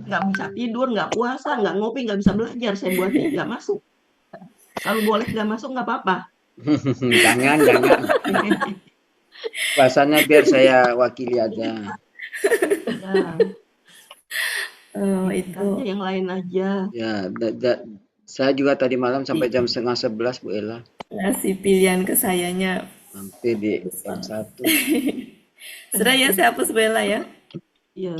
Enggak bisa tidur, enggak puasa, enggak ngopi, enggak bisa belajar. Saya buatnya enggak masuk. Kalau boleh enggak masuk enggak apa-apa. Jangan. Puasanya biar saya wakili aja. Ya, Itu aja yang lain aja. Ya, saya juga tadi malam sampai jam 10:30 Bu Ella. ngasih pilihan ke sayanya. Sampai di jam 1. Sudah ya, saya hapus Bu Ella ya. Iya.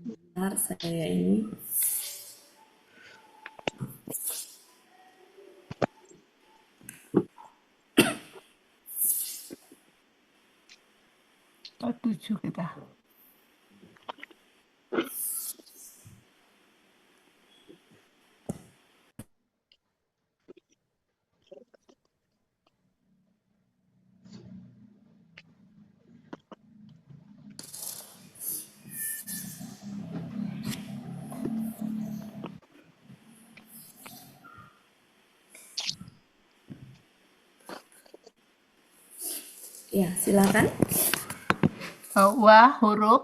Bentar, saya ini. Oh, 7 kita. Ya, silakan. Wa huruf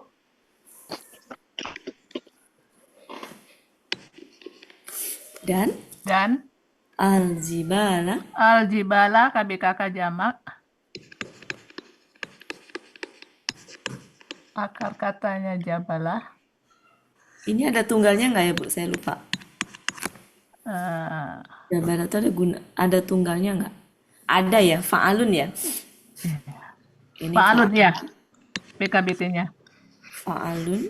Dan al-jibala al-jibala KBKK jamak. Akar katanya jabalah. ini ada tunggalnya nggak ya, Bu? Saya lupa. Eh, Jabala itu ada tunggalnya nggak? Ada ya, fa'alun ya. Ini Fa'alun ya. PKBT-nya. fa'alun.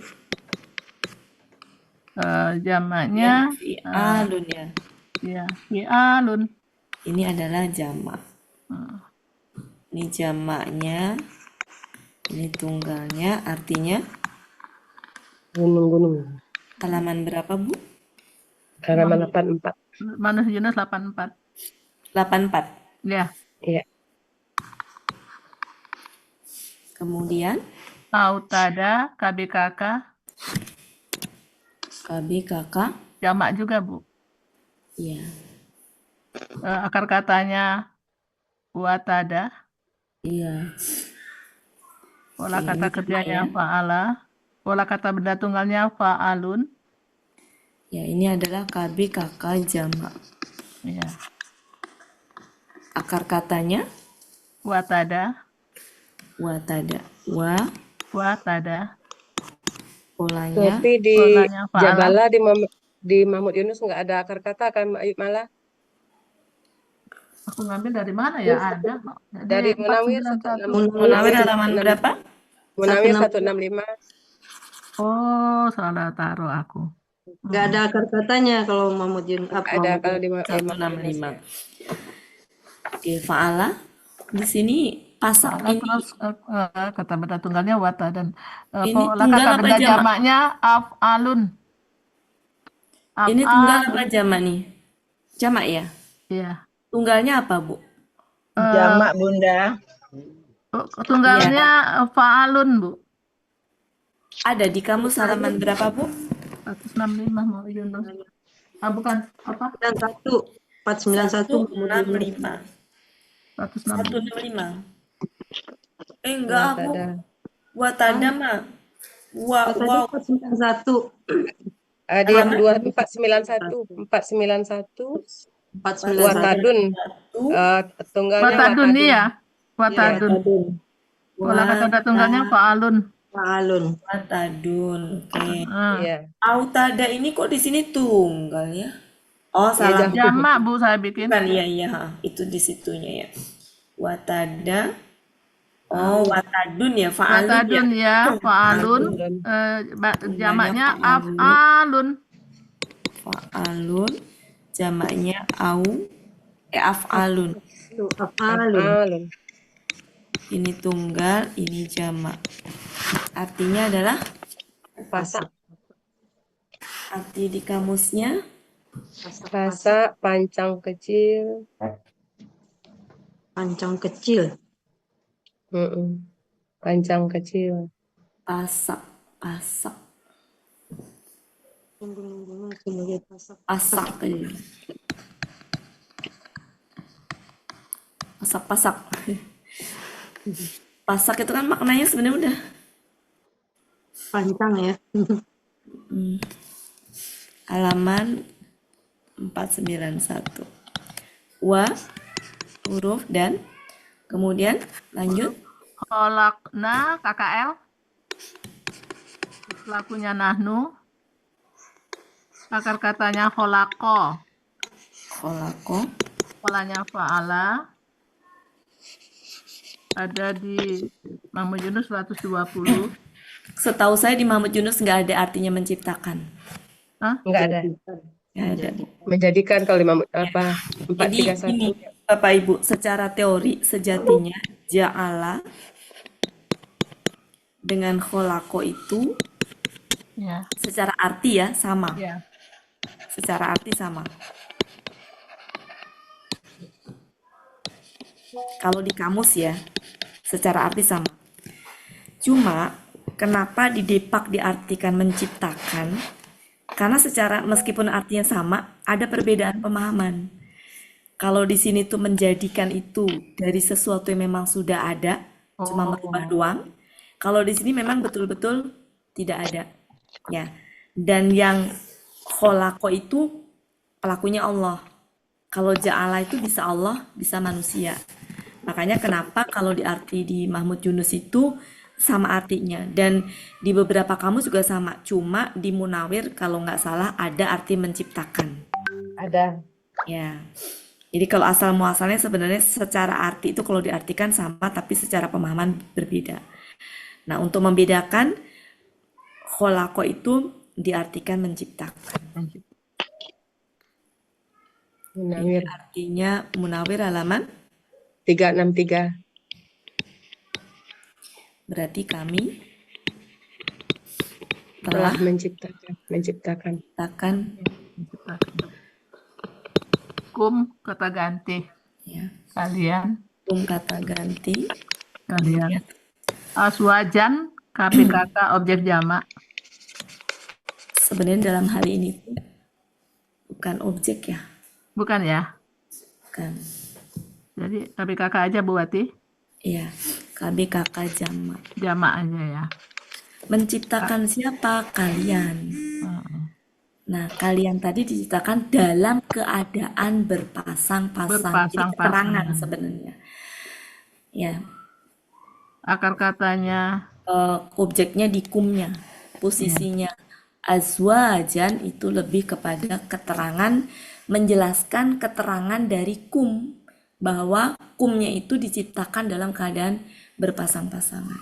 Jamaknya Fi'alun ya. ya, fi'alun. Ini adalah jamak. Ini jamaknya. Ini tunggalnya, artinya gunung-gunung. halaman berapa, Bu? Halaman 84. Manus Yunus 84. 84. Ya. Iya. Kemudian Autada KBKK KBKK. jamak juga, Bu. Ya. Akar katanya watada. Iya. Pola Oke, kata ini kerjanya jamak ya. fa'ala. Pola kata benda tunggalnya fa'alun. Ya, ini adalah KBKK jamak. Ya. Akar katanya Watada. watada. Watada. Polanya Tapi di Polanya fa'ala. Jabala di Mahmud Yunus nggak ada akar kata kan, Mbak Ayub malah. Aku ngambil dari mana ya? Ada kok. Jadi Dari Munawir 491. Munawir halaman berapa? Munawir 165. 165. Oh, salah taruh aku. Enggak ada akar katanya kalau Mahmud Yunus. Ada kalau di Mahmud 165. Yunus. Oke, fa'ala. Di sini pasal Fa'ala ini terus kata benda tunggalnya wata dan Ini pola tunggal kata apa benda jamak? jamaknya af'alun. ini tunggal Af'al. apa jamak nih? Jamak ya? Iya. Tunggalnya apa, Bu? Jamak, Bunda. Tunggalnya fa'alun, Bu. Ada di kamus halaman berapa, Bu? 165 mau Yunus. Bukan apa? 491. 165. 165. 165. Enggak, Bu. Watada. Watada mah. Wow. 491. Di 491. 491. 491. Watadun. Tunggalnya Watadun watadun. ya. Watadun. Watadun. Pola kata tunggalnya fa'alun. Fa'alun. Watadun. Oke. Ah. Iya. Autada ini kok di sini tunggal ya? Oh, Iya, salah. Jamak Bu saya bikin. Bukan, iya, ha. Itu di situnya ya. Watada. Oh, watadun ya, fa'alun ya. Watadun ya, fa'alun. Fa'alun. Jamaknya fa'alun. af'alun. Fa'alun. Jamaknya af'alun. Fa'alun. Fa'alun. Ini tunggal, ini jamak. Artinya adalah, Pasak. arti di kamusnya, Pasak, pancang kecil. Pancang kecil. Pancang kecil. pasak, pasak, Sebagai pasak. pasak aja. Pasak-pasak. Pasak itu kan maknanya sebenarnya udah. Pancang ya. Halaman 491. Wa, huruf dan kemudian lanjut. Kholakna, KKL. Pelakunya nahnu. Akar katanya kholako. Kholako. Polanya fa'ala. Ada di Mahmud Yunus 120. Setahu saya di Muhammad Yunus nggak ada artinya menciptakan. Hah? Enggak ada. Nggak ada. Menjadikan kalau apa? Jadi 431. ini Bapak Ibu, secara teori sejatinya ja'ala dengan kholako itu Ya. secara arti ya sama. Ya. Secara arti sama. Kalau di kamus ya, secara arti sama. Cuma kenapa di Depak diartikan menciptakan? Karena secara meskipun artinya sama, ada perbedaan pemahaman. Kalau di sini tuh menjadikan itu dari sesuatu yang memang sudah ada, cuma merubah doang. Kalau di sini memang betul-betul tidak ada. Ya. Dan yang kholako itu pelakunya Allah. Kalau ja'ala itu bisa Allah, bisa manusia. Makanya kenapa kalau diarti di Mahmud Yunus itu sama artinya. Dan di beberapa kamus juga sama. Cuma di Munawir kalau nggak salah ada arti menciptakan. Ada. Ya. Jadi kalau asal muasalnya sebenarnya secara arti itu kalau diartikan sama, tapi secara pemahaman berbeda. Nah, untuk membedakan kholako itu diartikan menciptakan. Munawir. Artinya Munawir halaman 363. berarti kami Telah telah menciptakan. menciptakan Kum kata ganti. ya. Kalian. Kata ganti Kalian. Aswajan, KPKK objek jamak. sebenarnya dalam hal ini tuh bukan objek ya, Bukan ya? bukan. Jadi KPKK aja Bu Wati. Iya, KBKK jamak. Jamak aja ya. Menciptakan siapa? Kalian. Heeh. Nah, kalian tadi diciptakan dalam keadaan berpasang-pasang. Jadi keterangan sebenarnya. Ya, Akar katanya objeknya di kumnya, posisinya. Azwajan itu lebih kepada keterangan, menjelaskan keterangan dari kum, bahwa kumnya itu diciptakan dalam keadaan berpasang-pasangan.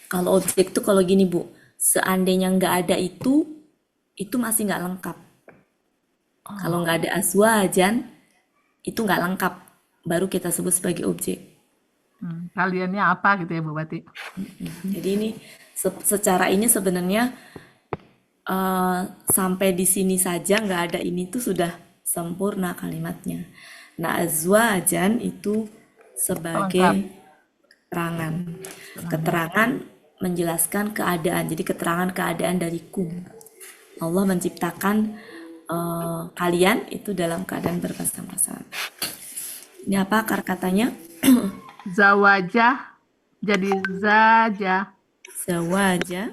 Kalau objek itu kalau gini Bu, seandainya nggak ada itu masih nggak lengkap. Kalau nggak ada azwajan, itu nggak lengkap, baru kita sebut sebagai objek. kaliannya apa gitu ya Bu Wati? Jadi ini secara ini sebenarnya sampai di sini saja nggak ada ini tuh sudah sempurna kalimatnya. Nah, azwajan itu sebagai keterangan menjelaskan keadaan. Jadi keterangan keadaan dari kum. Allah menciptakan kalian itu dalam keadaan berpasang-pasangan. Ini apa akar katanya? Zawajah jadi zaja. Zawaja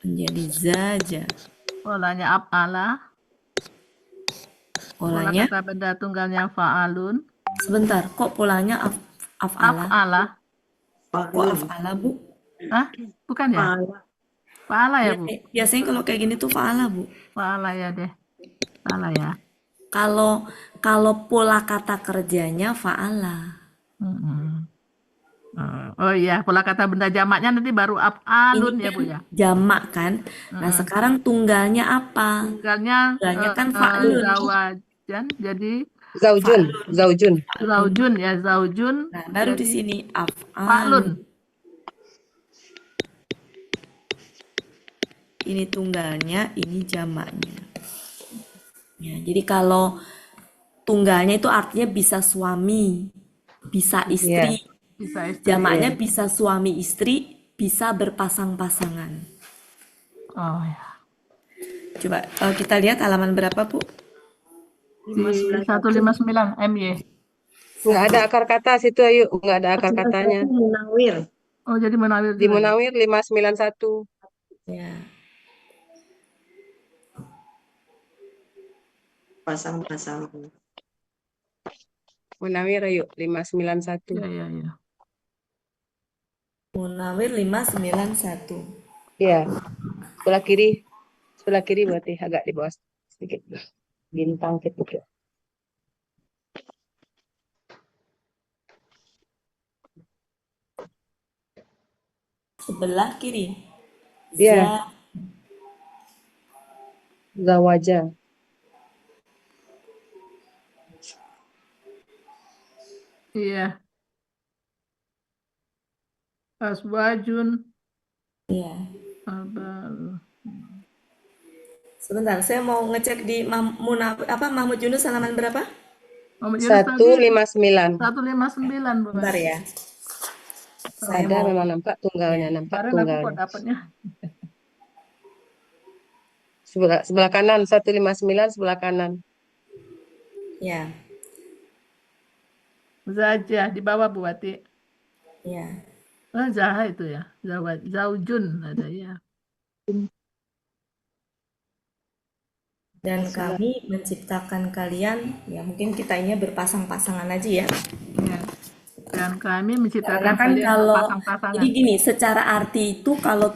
menjadi zaja. Polanya af'ala. Pola Polanya, kata benda tunggalnya fa'alun. sebentar, kok polanya af'ala? Af'ala. Kok af'ala, Bu? Hah? Bukan ya? Pala. Fa'ala ya, Ya, Bu? biasanya kalau kayak gini tuh fa'ala, Bu. Fa'ala ya deh. Salah ya. Kalau pola kata kerjanya fa'ala. Mm-mm. Oh iya, pola kata benda jamaknya nanti baru Ini af'alun ya, kan Bu ya. jamak kan. Nah, Mm-mm. sekarang tunggalnya apa? Tunggalnya Tunggalnya kan fa'lun. zawajan, jadi Zaujun, Fa'lun. zaujun. zaujun ya, zaujun. Nah, baru di Jadi sini fa'lun. af'alun. Ini tunggalnya, ini jamaknya. Ya, jadi kalau tunggalnya itu artinya bisa suami, bisa Iya, istri. Bisa istri. Jamaknya iya. bisa suami istri, bisa berpasang-pasangan. Oh ya. Coba kita lihat halaman berapa, Bu? Di 159 MY. Nggak ada akar kata situ, ayo. Nggak ada akar katanya. Munawir. Oh, jadi menawir Di juga ya? Munawir 591. Ya. Pasang-pasang. Munawir ayo 591. Iya. Munawir 591. Iya, sebelah kiri. Sebelah kiri berarti agak di bawah sedikit. Bintang kecil. Sebelah kiri. Iya, Zawaja. Iya. Aswajun. Iya. Abal. Sebentar, saya mau ngecek di Mahmud Yunus halaman berapa? Muhammad Yunus tadi 159. 159, Bu. Bentar ya. Saya Ada mau memang nampak tunggalnya, nampak Kemarin aku kok tunggalnya. dapatnya. Sebelah kanan 159 sebelah kanan. ya. Zajah di bawah Bu Wati. Ya. Zaha itu ya. Zaujun ada ya. Dan kami menciptakan kalian, ya mungkin kita ini berpasang-pasangan aja ya. Ya. Dan kami Karena menciptakan kan kalian kalau pasang-pasangan. jadi gini, secara arti itu kalau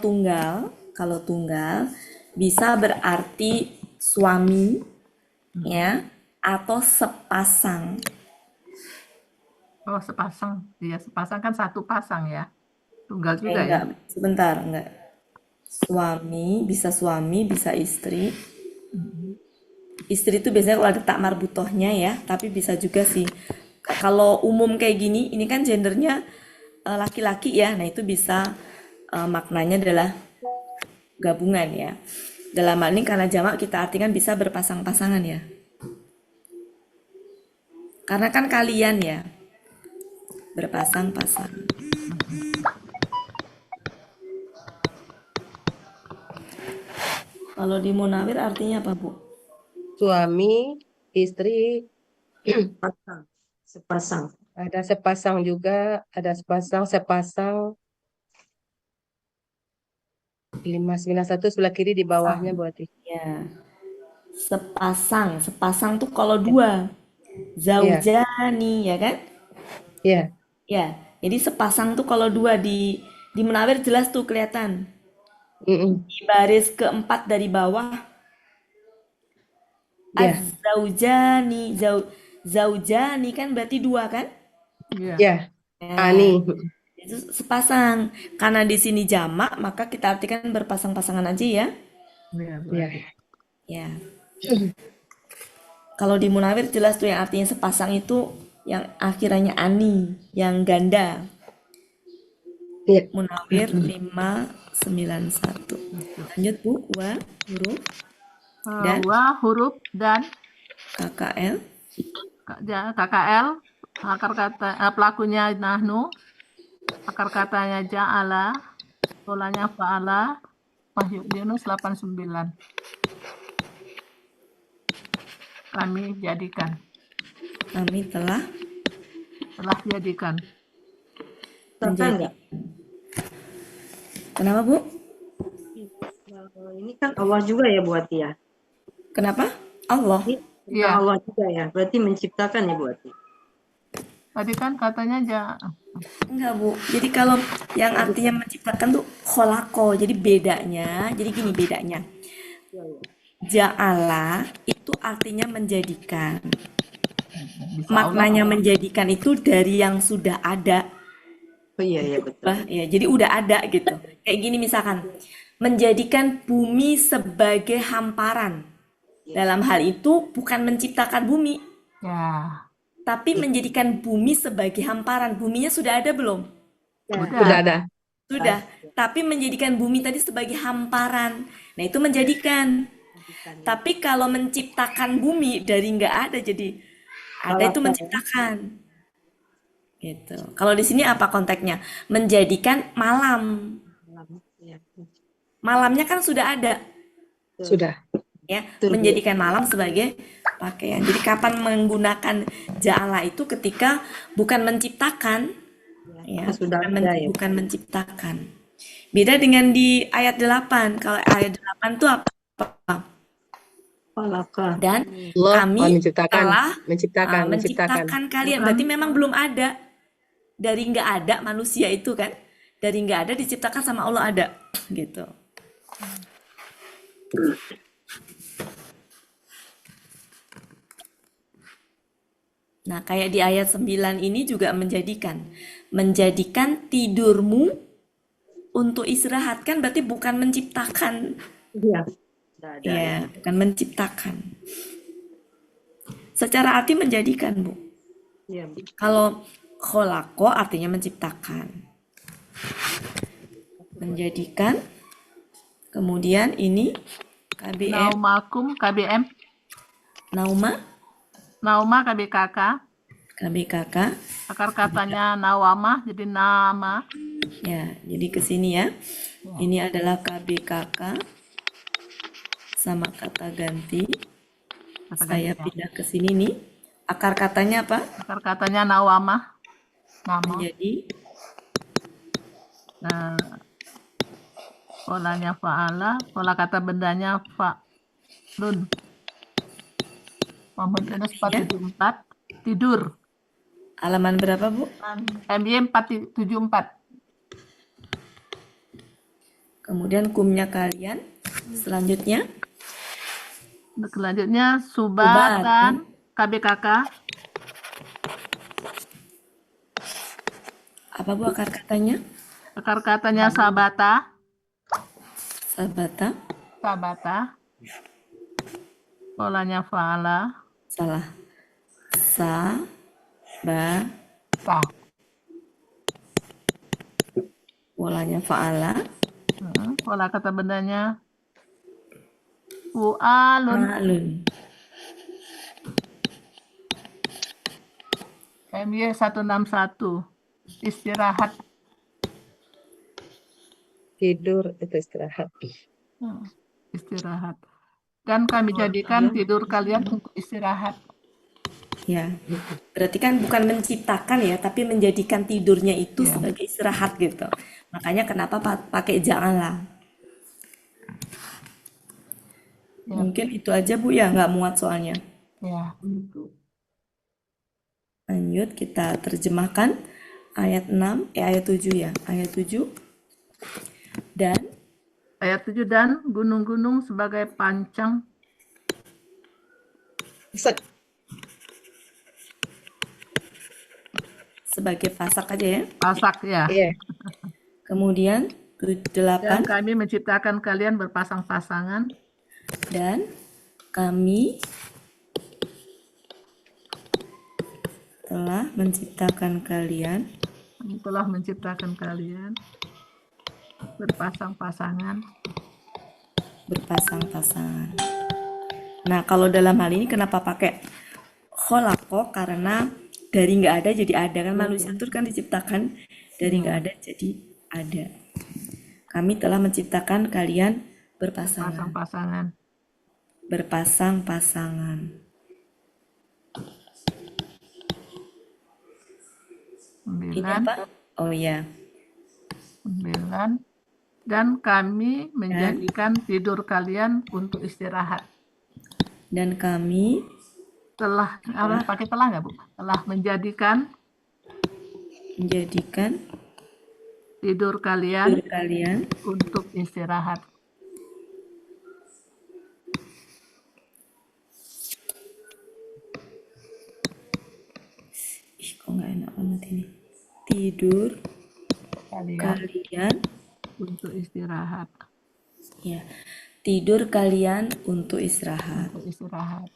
tunggal bisa berarti suami ya atau sepasang. Oh, sepasang. Iya, sepasang kan satu pasang ya. Tunggal juga ya. Enggak, sebentar, enggak. Suami, bisa istri. Istri itu biasanya kalau ada tak marbutohnya ya, tapi bisa juga sih. Kalau umum kayak gini, ini kan gendernya laki-laki ya, nah itu bisa maknanya adalah gabungan ya. Dalam hal ini karena jamak kita artikan bisa berpasang-pasangan ya. Karena kan kalian ya, berpasang-pasangan. Kalau di Munawir artinya apa, Bu? Suami, istri, Pasang. Sepasang. ada sepasang juga, ada sepasang. 591 sebelah kiri di bawahnya berarti. Ya. Sepasang tuh kalau dua. Zaujani ya kan? Iya, Ya. Jadi sepasang tuh kalau dua di Munawir jelas tuh kelihatan. mm-mm. Di baris keempat dari bawah Iya, Az-zaujani, zaujani kan berarti dua kan? Iya. iya. Nah, Ani. itu sepasang. Karena di sini jamak, maka kita artikan berpasang-pasangan aja ya. Iya, Bu. Iya. Ya. Kalau di Munawir jelas tuh yang artinya sepasang itu yang akhirannya ani, yang ganda. Iya. Munawir 591. Lanjut Bu, wa, huruf, dan Wa, huruf, dan KKL. KKL, akar kata pelakunya nahnu, akar katanya ja'ala, polanya fa'ala, Mahmud Yunus 89. Kami jadikan. Kami telah Jadikan. menjadi. Kenapa Bu? Ini kan Allah juga ya buat dia. Kenapa? Allah. Tentang Iya, Allah juga ya. Berarti menciptakan ya Bu Ati. tadi kan katanya Enggak, Bu. Jadi kalau yang artinya menciptakan tuh kholako. Jadi bedanya, jadi gini bedanya. Iya, iya. Ja'ala itu artinya menjadikan. bisa Allah. Maknanya menjadikan itu dari yang sudah ada. Oh iya, iya betul. Ya, jadi udah ada gitu. Kayak gini misalkan, menjadikan bumi sebagai hamparan. Dalam hal itu bukan menciptakan bumi, Ya, tapi menjadikan bumi sebagai hamparan. Buminya sudah ada belum? Sudah udah. ada. Sudah. Tapi menjadikan bumi tadi sebagai hamparan. Nah, itu menjadikan. Tapi kalau menciptakan bumi dari nggak ada jadi ada itu menciptakan. Gitu. Kalau di sini apa konteksnya? Menjadikan malam. Iya. Malamnya kan sudah ada, Sudah. ya. Betul, Bu. Menjadikan malam sebagai pakaian. Jadi kapan menggunakan ja'ala itu ketika bukan menciptakan, ya, Sudah bukan, ada ya. bukan menciptakan. Beda dengan di ayat 8. Kalau ayat 8 itu apa? Falaka. Dan Allah kami menciptakan, telah menciptakan. menciptakan kalian. Berarti memang belum ada. Dari nggak ada manusia itu kan. Dari nggak ada diciptakan sama Allah ada. Gitu. Nah, kayak di ayat 9 ini juga menjadikan. Menjadikan tidurmu untuk istirahat. Kan berarti bukan menciptakan. Iya. Sudah ada. Ya, bukan menciptakan. Secara arti menjadikan, Bu. Iya, Bu. Kalau kholako artinya menciptakan. Menjadikan. Kemudian ini KBM. Naumakum KBM, Nauma. Nauma KBKK, KBKK. akar katanya nawama jadi nama. Ya, jadi ke sini ya. Ini adalah KBKK sama kata ganti. Saya pindah ke sini nih. Akar katanya apa? Akar katanya nawama, nama. Menjadi Nah, polanya fa'ala, pola kata bendanya fa'lun. Muhammad Yunus 474, tidur. halaman berapa, Bu? MY 474. Kemudian kumnya kalian. Selanjutnya Selanjutnya Subat, subatan KBKK, apa Bu akar katanya? akar katanya sabata, Sabata. sabata. Polanya fa'ala, Salah. Ba. ta. Polanya fa'ala. Pola kata bendanya fu'alun. Fa'alun. MY 161, istirahat. Tidur itu istirahat. Istirahat. Dan kami jadikan tidur kalian untuk istirahat. Ya. Berarti kan bukan menciptakan ya, tapi menjadikan tidurnya itu sebagai istirahat gitu. Makanya kenapa pakai ja'ala. Mungkin itu aja Bu ya, nggak muat soalnya. Ya. Lanjut kita terjemahkan ayat 6, ayat 7 ya. Ayat 7. Dan Ayat 7, dan gunung-gunung sebagai pancang. sebagai pasak aja ya. Pasak ya. Iya. Kemudian 8. Dan kami menciptakan kalian berpasang-pasangan. Dan kami telah menciptakan kalian Kami telah menciptakan kalian berpasang-pasangan. berpasang-pasangan. Nah, kalau dalam hal ini kenapa pakai kholako? Karena dari nggak ada jadi ada kan, manusia itu kan diciptakan dari nggak ada jadi ada. Kami telah menciptakan kalian berpasangan. Pasang-pasangan. Berpasang-pasangan. Ini 9. apa? Oh ya. 9. Dan kami menjadikan tidur kalian untuk istirahat. Dan kami Telah, pakai telah nggak, Bu? Telah menjadikan tidur kalian untuk istirahat. Kok nggak enak banget ini. Tidur kalian untuk istirahat. ya. Tidur kalian untuk istirahat. Untuk istirahat.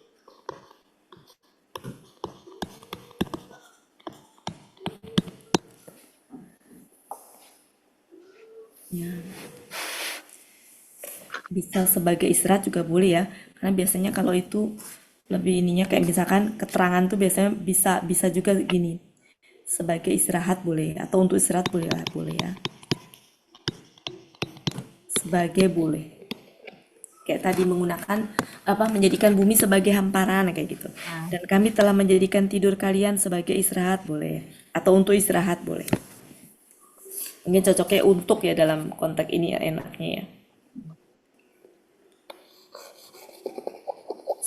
Ya. Bisa sebagai istirahat juga boleh ya. Karena biasanya kalau itu lebih ininya kayak misalkan keterangan tuh biasanya bisa juga gini. Sebagai istirahat boleh atau untuk istirahat boleh ya. Sebagai boleh. Kayak tadi menggunakan menjadikan bumi sebagai hamparan kayak gitu. Dan kami telah menjadikan tidur kalian sebagai istirahat boleh atau untuk istirahat boleh. Mungkin cocoknya untuk ya dalam konteks ini ya enaknya ya.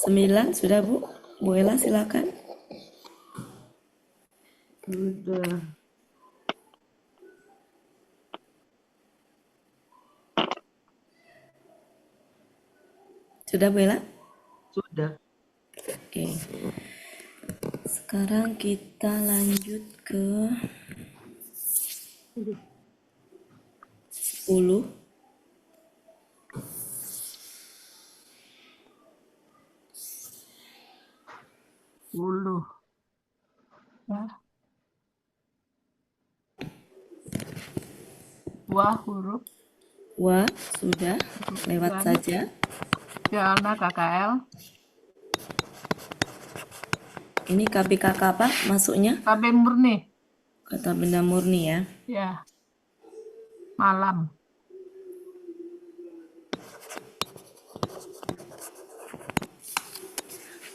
9 sudah Bu? Bu Ella silakan. Sudah. Sudah Bu Ella? Sudah. Oke. Sekarang kita lanjut ke 10. Wah huruf. Wah, sudah. Lewat saja. Jalna KKL. Ini KBKK apa masuknya? KB murni. Kata benda murni ya. Ya. Malam.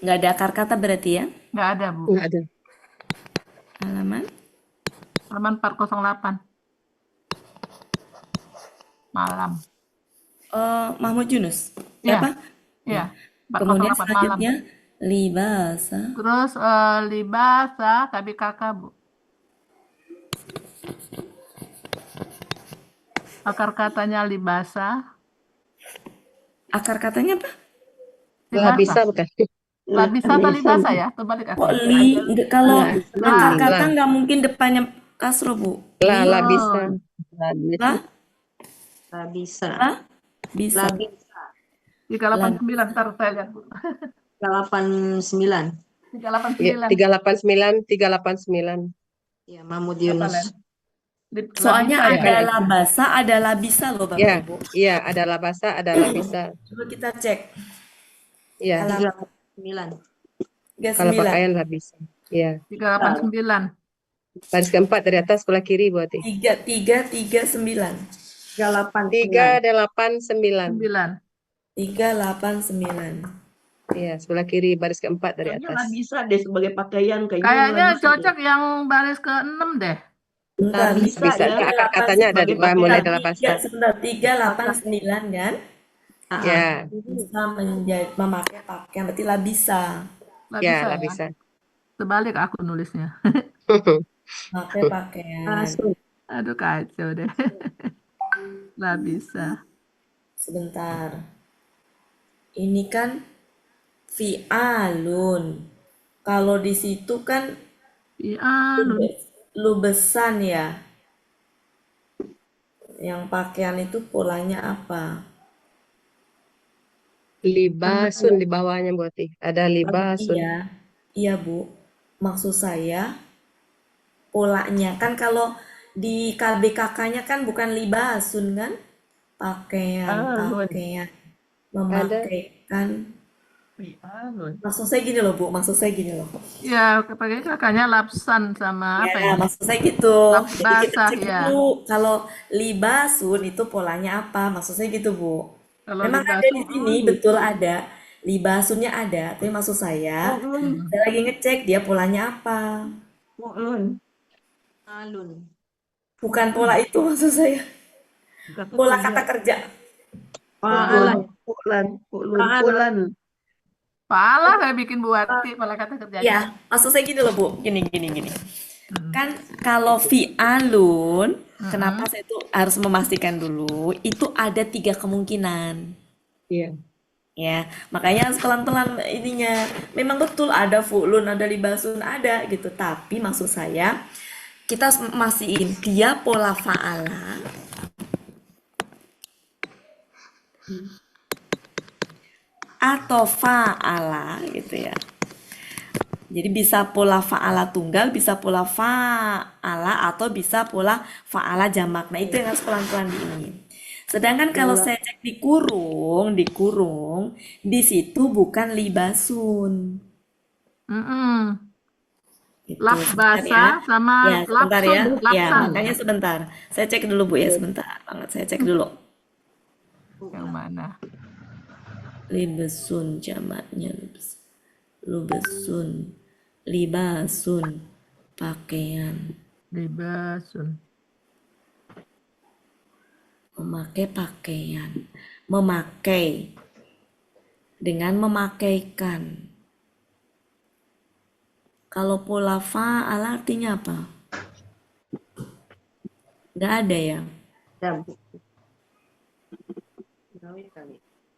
Nggak ada akar kata berarti ya? Nggak ada, Bu. Nggak ada. Halaman? Halaman 408. Malam. Mahmud Yunus. Ya. Apa? Ya. Kemudian 408 malam. selanjutnya libasa. Terus libasa KBKK, Bu. Akar katanya libasa. Akar katanya apa? Lah bisa bukan? Labisa atau libasa ya? Terbalik aku. Kok kalau akar Lah. kata nggak mungkin depannya kasro Bu. Lah bisa. Lah? Lah bisa. Lah? Bisa. Lah bisa. 389 ntar saya lihat, Bu. 89. 389. 389. Ya, Mahmud Yunus. Soalnya Labisa, ada ya? labasa, ada labisa loh Bapak Ya, Ibu. iya ada labasa, ada labisa. Coba kita cek. Iya, 39. kalau 39. pakaian labisa. Iya. 389. Baris keempat dari atas sebelah kiri berarti. 339. 389. 9. 389. Iya, sebelah kiri baris keempat dari Kayaknya lah atas. bisa deh sebagai pakaian kayaknya Kayaknya lah bisa cocok deh. yang baris ke-6 deh. Bentar, Bisa Bisa, ya. akar katanya ada di bawah mulai dari labasa. Sebentar, 389 kan? Ya, Bisa memakai pakaian, berarti lah bisa. Labisa ya ya? labisa. Sebalik aku nulisnya. Pakai pakaian. Aduh kacau deh. Labisa. Sebentar. Ini kan fi'alun. Kalau di situ kan Iya, lubesan ya. Yang pakaian itu polanya apa? Libasun di bawahnya berarti. Ada libasun. Iya, iya Bu. Maksud saya polanya kan kalau di KBKK-nya kan bukan libasun kan? Pakaian, memakaikan. Maksud saya gini loh Bu, ya pakai kakaknya lapsan sama apa ya? Maksud saya gitu. Lap Jadi kita basah, cek ya. dulu kalau libasun itu polanya apa? Maksud saya gitu Bu. Kalau Memang ada di sini, betul ada. Libasunnya ada, tapi maksud saya lagi ngecek dia polanya apa. Mu'lun. Alun. Bukan pola itu maksud saya. Pola kata kerja. Fa'alan. Pulan. Fa'alan. Pala saya bikin buati, pala kata kerjanya. Ya, maksud saya gini loh Bu, gini. Mm. Kan kalau fi'alun, Mm-mm. kenapa saya tuh harus memastikan dulu, itu ada 3 kemungkinan. Iya. Ya, makanya harus pelan-pelan ininya. Memang betul ada fu'lun, ada libasun, ada gitu. Tapi maksud saya, kita mastiin dia pola fa'ala atau fa'ala gitu ya. Jadi bisa pola fa'ala tunggal, bisa pola fa'ala, atau bisa pola fa'ala jamak. Nah, itu yang harus pelan-pelan diinin. Sedangkan kalau saya cek dikurung, di situ bukan libasun. Mm-mm. Gitu, Lap sebentar ya. basah sama Ya, sebentar ya. lapsun, Ya, lapsan. makanya sebentar. Saya cek dulu Bu ya, sebentar banget. Saya cek dulu. Yang mana? Libasun jamaknya lubesun, libasun, pakaian, Libasun. memakai pakaian, memakai dengan memakaikan. Kalau pola fa'ala artinya apa? Nggak ada ya? Ya, Bu.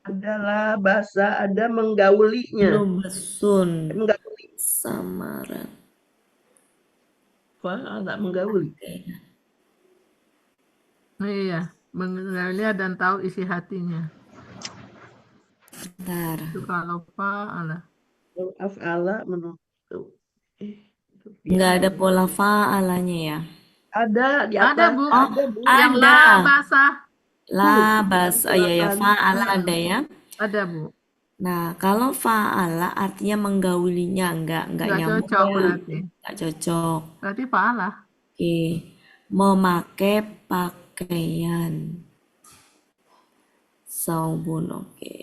Adalah bahasa, ada menggaulinya. Lubesun, Menggauli. samaran, Fa'ala menggauli. pakaian. Iya, mengenalnya dan tahu isi hatinya. Bentar. Itu kalau fa'ala. Af'ala menurut. Nggak ada pola fa'alanya ya? Ada di Ada, atas. Bu. Oh, Ada, Bu. Yang ada. la basah. Labas, oh iya ya, Silakan. fa'ala ada ya. Ada, Bu. Nah, kalau fa'ala artinya menggaulinya, nggak Nggak nyambung cocok ya, berarti. nggak cocok. Berarti fa'ala. Oke, memakai pakaian. Saubun, oke.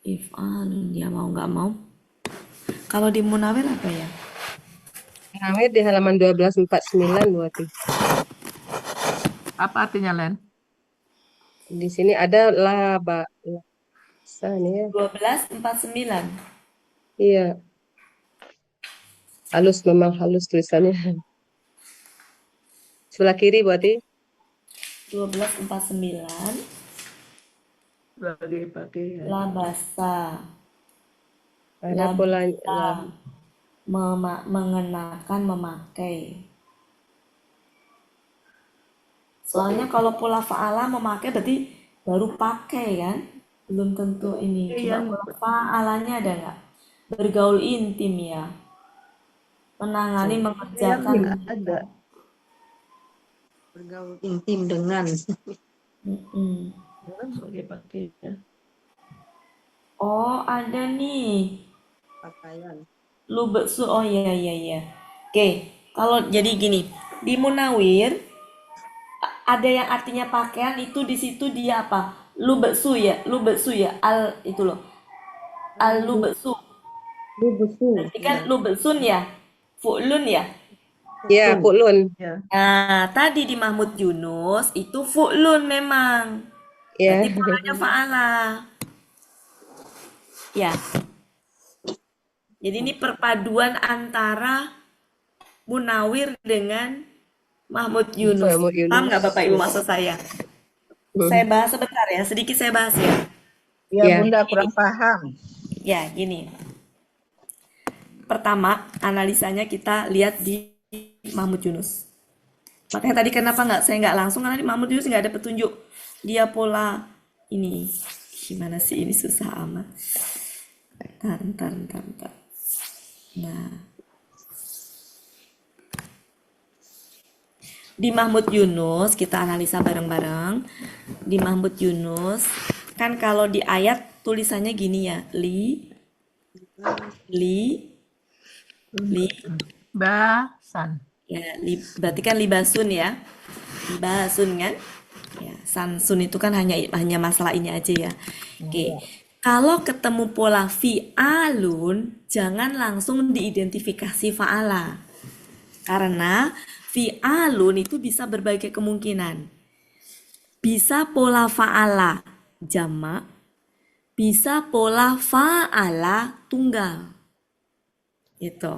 If'alun, dia mau nggak mau. Kalau di Munawir apa ya? Munawir di halaman 1249 berarti. Apa artinya, Len? Di sini ada bahasa nih ya. 1249. Iya, halus memang halus tulisannya. Sebelah kiri berarti. 1249. Sebagai pakaian. Labasa. Ada pola Labisa. Mengenakan, memakai. Soalnya kalau pola fa'ala memakai berarti baru pakai kan? Belum tentu ini. Coba pola fa'alanya ada nggak? Bergaul intim ya. Menangani, mengerjakan. Ada. Bergaul intim dengan. Mm-mm. Sebagai pakaian. Oh, ada nih. Pakaian. Lubesu. Oh iya. Oke, kalau jadi gini, di Munawir ada yang artinya pakaian itu di situ dia apa? Lubesu ya. Al itu loh. Al lubesu. Berarti kan lubesun ya. Fu'lun ya. ya, Pu'lun. Nah, tadi di Mahmud Yunus itu fu'lun memang. Ya. Berarti polanya fa'ala. Ya. Jadi ini perpaduan antara Munawir dengan Mahmud Yunus. Mahmud Yunus. Paham nggak Bapak Ibu maksud saya? Saya bahas sebentar ya, sedikit saya bahas ya. Ya, Ya. Bunda kurang paham. Ya, gini. Pertama, analisanya kita lihat di Mahmud Yunus. Makanya tadi kenapa saya nggak langsung, karena di Mahmud Yunus nggak ada petunjuk. Dia pola ini. Gimana sih ini susah amat. Ntar. Nah. Di Mahmud Yunus, kita analisa bareng-bareng. Di Mahmud Yunus, kan kalau di ayat tulisannya gini ya. Basan. Ya, berarti kan libasun ya. Libasun kan? Ya, sansun itu kan hanya masalah ini aja ya. Oke. Kalau ketemu pola fi'alun, jangan langsung diidentifikasi fa'ala. Karena fi'alun itu bisa berbagai kemungkinan. Bisa pola fa'ala jamak, bisa pola fa'ala tunggal. Gitu.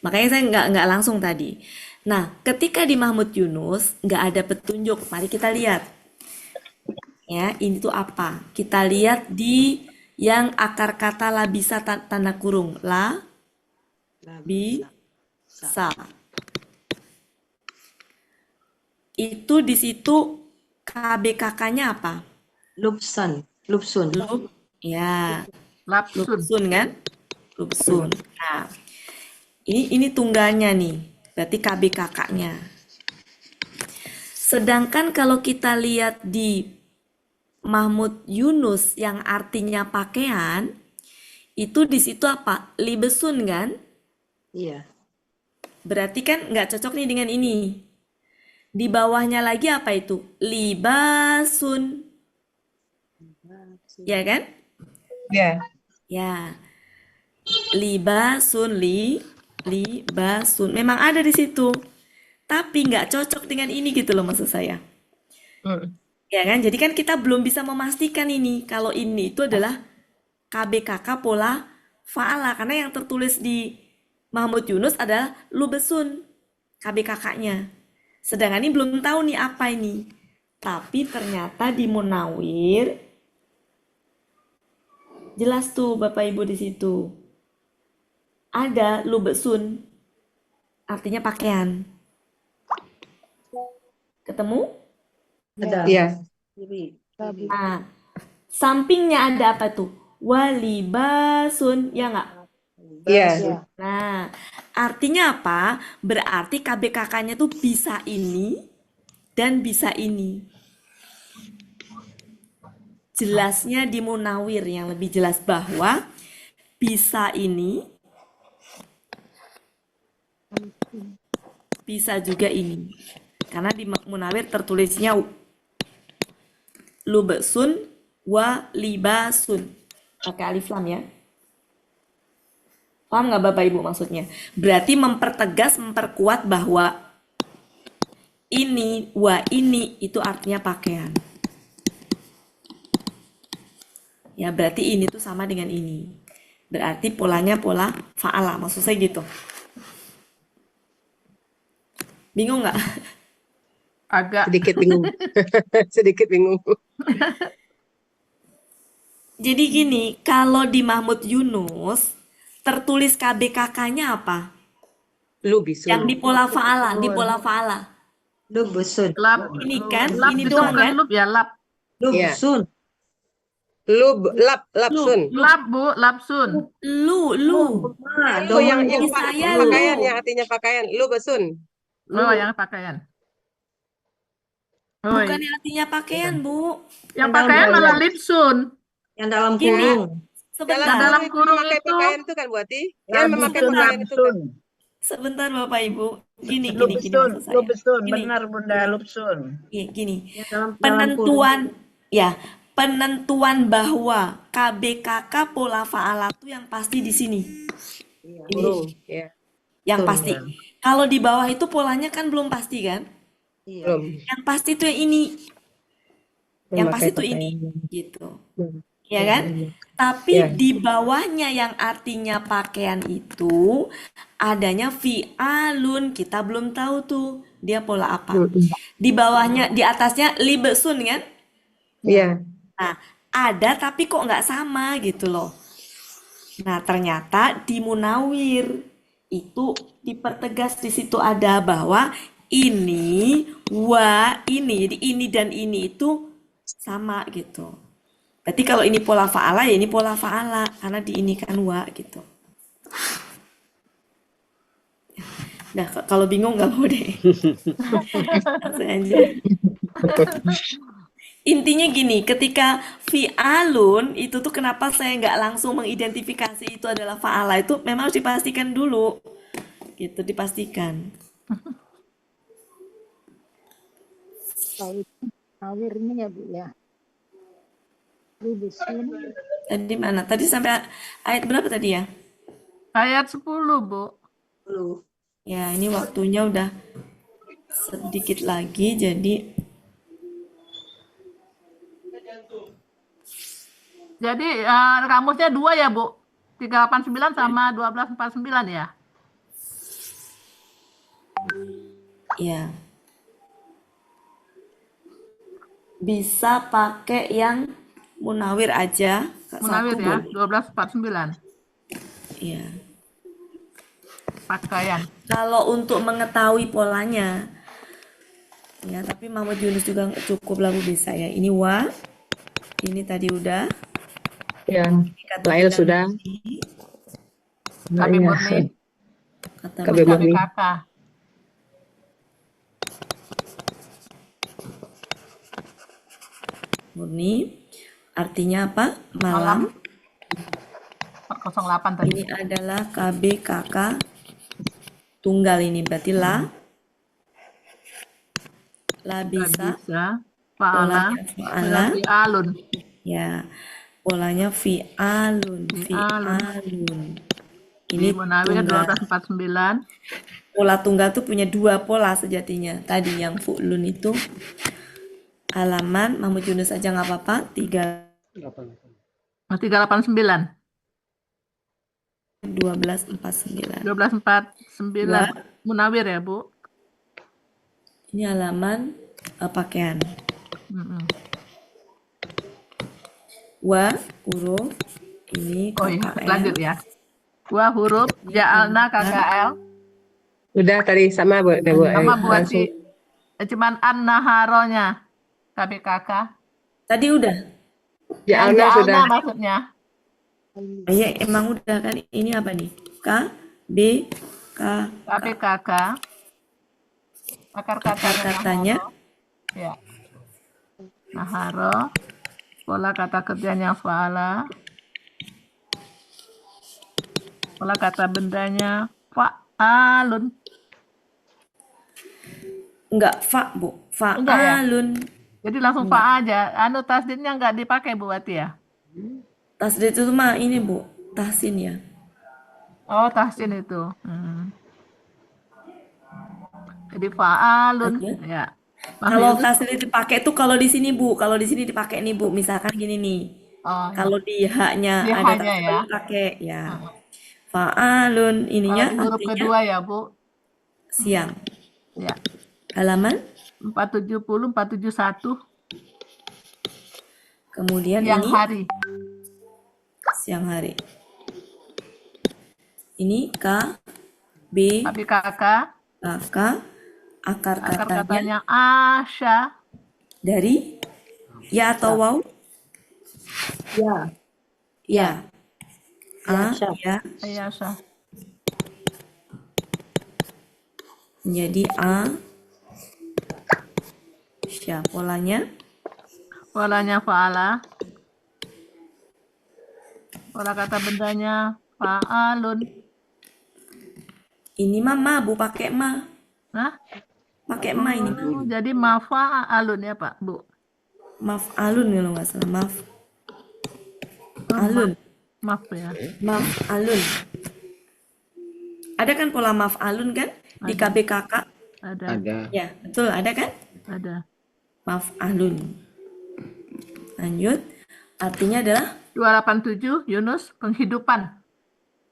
Makanya saya nggak langsung tadi. Nah, ketika di Mahmud Yunus nggak ada petunjuk. Mari kita lihat. Ya, ini tuh apa? Kita lihat di yang akar kata la bisa tanda kurung. La bisa. Itu di situ KBKK-nya apa? Lubsun. Lub, ya, Lapsun. lubsun kan? Lubsun. Nah, ini tunggalnya nih. Berarti KBKK-nya. Sedangkan kalau kita lihat di Mahmud Yunus yang artinya pakaian, itu di situ apa? Libesun kan? Iya. Berarti kan nggak cocok nih dengan ini. Di bawahnya lagi apa itu? Libasun. Ya kan? Ya. Ya. Libasun, libasun. Memang ada di situ. Tapi nggak cocok dengan ini gitu loh maksud saya. Ya kan? Jadi kan kita belum bisa memastikan ini. Kalau ini itu adalah KBKK pola fa'ala. Karena yang tertulis di Mahmud Yunus adalah lubesun. KBKK-nya. Sedangkan ini belum tahu nih apa ini. Tapi ternyata di Munawir jelas tuh Bapak Ibu di situ. Ada lubesun. Artinya pakaian. Ketemu? Ada. Iya. Nah, sampingnya ada apa tuh? Walibasun, ya nggak? Iya. Nah, artinya apa? Berarti KBKK-nya tuh bisa ini dan bisa ini. Jelasnya di Munawir yang lebih jelas bahwa bisa ini, bisa juga ini. Karena di Munawir tertulisnya lubesun wa libasun. Pakai alif lam ya. Paham nggak Bapak Ibu maksudnya? Berarti mempertegas, memperkuat bahwa ini, wa ini itu artinya pakaian. Ya berarti ini tuh sama dengan ini. Berarti polanya pola fa'ala. Maksud saya gitu. Bingung nggak? Agak. Sedikit bingung. Sedikit bingung. Jadi gini, kalau di Mahmud Yunus tertulis KBKK-nya apa? Lubisun. Yang di pola fa'ala, di pola fa'ala. Lubusun. Lap. Ini kan, Lap ini itu doang bukan kan? lub ya, lap. Lubusun. Lapsun. Lap, Bu, lapsun. Lu. Ah, Oh, yang Di pak- saya pakaian, lu. yang artinya pakaian. Lubesun. Oh, yang pakaian. Oh, Bukan yang artinya pakaian, Bu. yang pakaian malah lipsun. Yang dalam Gini, kurung. sebentar, dalam itu kurung memakai itu. pakaian itu kan Buati? Yang memakai Sebentar. pakaian itu kan. sebentar Bapak Ibu. Gini Lubsun, maksud saya. lubsun, Gini, benar Bunda, lubsun. gini. Yang dalam kurung. Penentuan, ya, penentuan bahwa KBKK pola fa'ala itu yang pasti di sini. Ini Kurung. Ya. yang Betul, pasti. Kalau di bawah itu polanya kan belum pasti kan? Iya. Belum. Yang pasti tuh yang ini. Yang Memakai pasti tuh pakaian. ini, gitu. Hmm. Ya kan? Tapi Ya. di bawahnya yang artinya pakaian itu adanya fi'alun, kita belum tahu tuh dia pola apa. Di bawahnya, di atasnya libesun kan? Iya. Nah, ada tapi kok nggak sama gitu loh. Nah, ternyata di Munawir itu dipertegas di situ ada bahwa ini, ini, jadi ini dan ini itu sama gitu. Berarti kalau ini pola fa'ala ya ini pola fa'ala karena di ini kan wa gitu. Nah, kalau bingung nggak mau deh. Langsung aja. Intinya gini, ketika fi'alun itu tuh kenapa saya nggak langsung mengidentifikasi itu adalah fa'ala itu memang harus dipastikan dulu. Gitu, dipastikan. Awir ini ya Bu ya. Lubsun. Tadi mana? Tadi sampai ayat berapa tadi ya? Ayat 10, Bu. Lu. Ya, ini waktunya udah sedikit lagi jadi Jadi kamusnya dua ya, Bu? 389 sama 1249 ya? Ya. Bisa pakai yang munawir aja, Munawir satu ya, boleh. 1249. Iya. Pakaian. Kalau untuk mengetahui polanya, ya, tapi Muhammad Yunus juga cukup lah Bu, bisa ya. Ini wa, ini tadi udah. Ya, Ini kata Lail tidak sudah. murni, Kami Iya. murni. kata Kabe murni. murni. KBKK. Murni artinya apa? Malam. Malam. 408 tadi. Ini adalah KBKK tunggal, ini berarti la bisa, Bisa. Fa'ala. polanya fa'ala, Fi'alun. ya, polanya fi'alun, Fi'alun. fi'alun. Di Ini Munawir tunggal. 1249. Pola tunggal tuh punya dua pola sejatinya. Tadi yang fu'lun itu halaman Mahmud Yunus aja nggak apa-apa. 389. 1249. 1249. Munawir ya, Bu? Ini halaman pakaian. Mm-mm. Wa huruf ini Oh iya, KKL. lanjut ya. Dua huruf ja'alna KKL. Udah tadi sama Bu. Bu. Sama buat Langsung. cuman an-naharonya KBKK. Tadi udah. Ja'alna Yang sudah. ja'alna maksudnya. Ya emang udah kan. Ini apa nih? K B K. KBKK. Akar katanya. Katanya naharo. Ya. Naharo. Pola kata kerjanya fa'ala. Pola kata bendanya fa'alun. enggak fa Bu. Enggak ya? Fa'alun. Jadi langsung fa aja. Anu tasdidnya enggak dipakai Bu Wati ya? Tasdid itu mah ini Bu. Tahsin ya. Oh, tahsin itu. Jadi fa'alun. Oke. Ya. Kalau tasdid dipakai tuh kalau di sini Bu. Kalau di sini dipakai nih Bu. Misalkan gini nih. Oh, Kalau di haknya Di ada haknya tasdid ya. pakai ya. Fa'alun ininya huruf artinya kedua ya, Bu. siang. Ya. Halaman 470, 471 kemudian yang ini hari. siang hari. Ini K B Tapi kakak K akar akar katanya katanya asya. dari ya atau waw? Ya. Ya. A Syah. ya Ayasya. menjadi A Syah. Polanya Polanya fa'ala. Pola kata bendanya fa'alun. ini mah ma Bu, pakai ma. Nah, Pakai ma ini ma. jadi mafa'alun ya, Pak, Bu. Maaf alun kalau nggak salah. Maaf alun. Maaf ya. Maaf alun. Ada kan pola maaf alun kan di KBKK? Ada. Ada. Ya, betul ada kan? Ada. Maaf alun. Lanjut. Artinya adalah 287 Yunus penghidupan.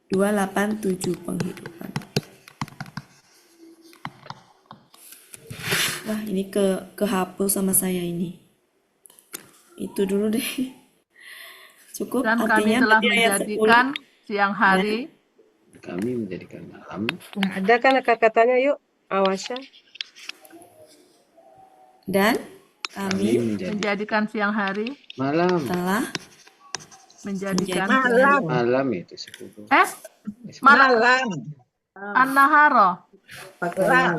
287 penghidupan. Wah, ini kehapus sama saya ini. Itu dulu deh. Cukup Dan kami artinya telah berarti ayat 10. menjadikan siang hari. Kami menjadikan malam. Nah, ada kan akar katanya yuk. Awasya. Dan Kami kami Menjadikan siang hari. malam. telah Menjadikan Malam. Malam itu 10. malam. Malam. An-naharo.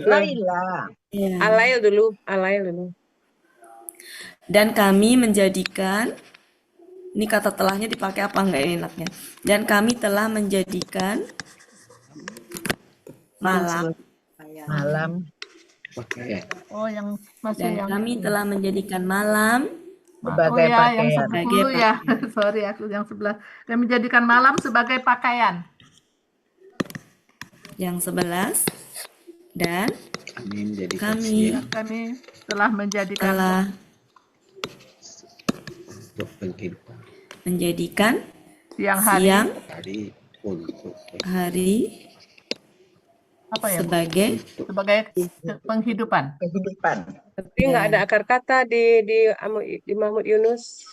Laila. ya. Alail dulu. Alail dulu. Dan kami menjadikan, ini kata telahnya dipakai apa enggak ini enaknya? Dan kami telah menjadikan malam. Malam. Pakaian. Oh, yang masih Dan yang kami telah menjadikan malam Sebagai oh ya, yang pakaian. 10 ya. Sorry, aku yang 11. Dan menjadikan malam sebagai pakaian. yang 11 dan Kami menjadikan Kami. siang Kami telah menjadikan telah untuk penghidupan. menjadikan Siang hari siang Hari untuk hari apa ya, Bu? sebagai Sebagai penghidupan. Kehidupan. Tapi nggak ada ya. akar kata di Mahmud Yunus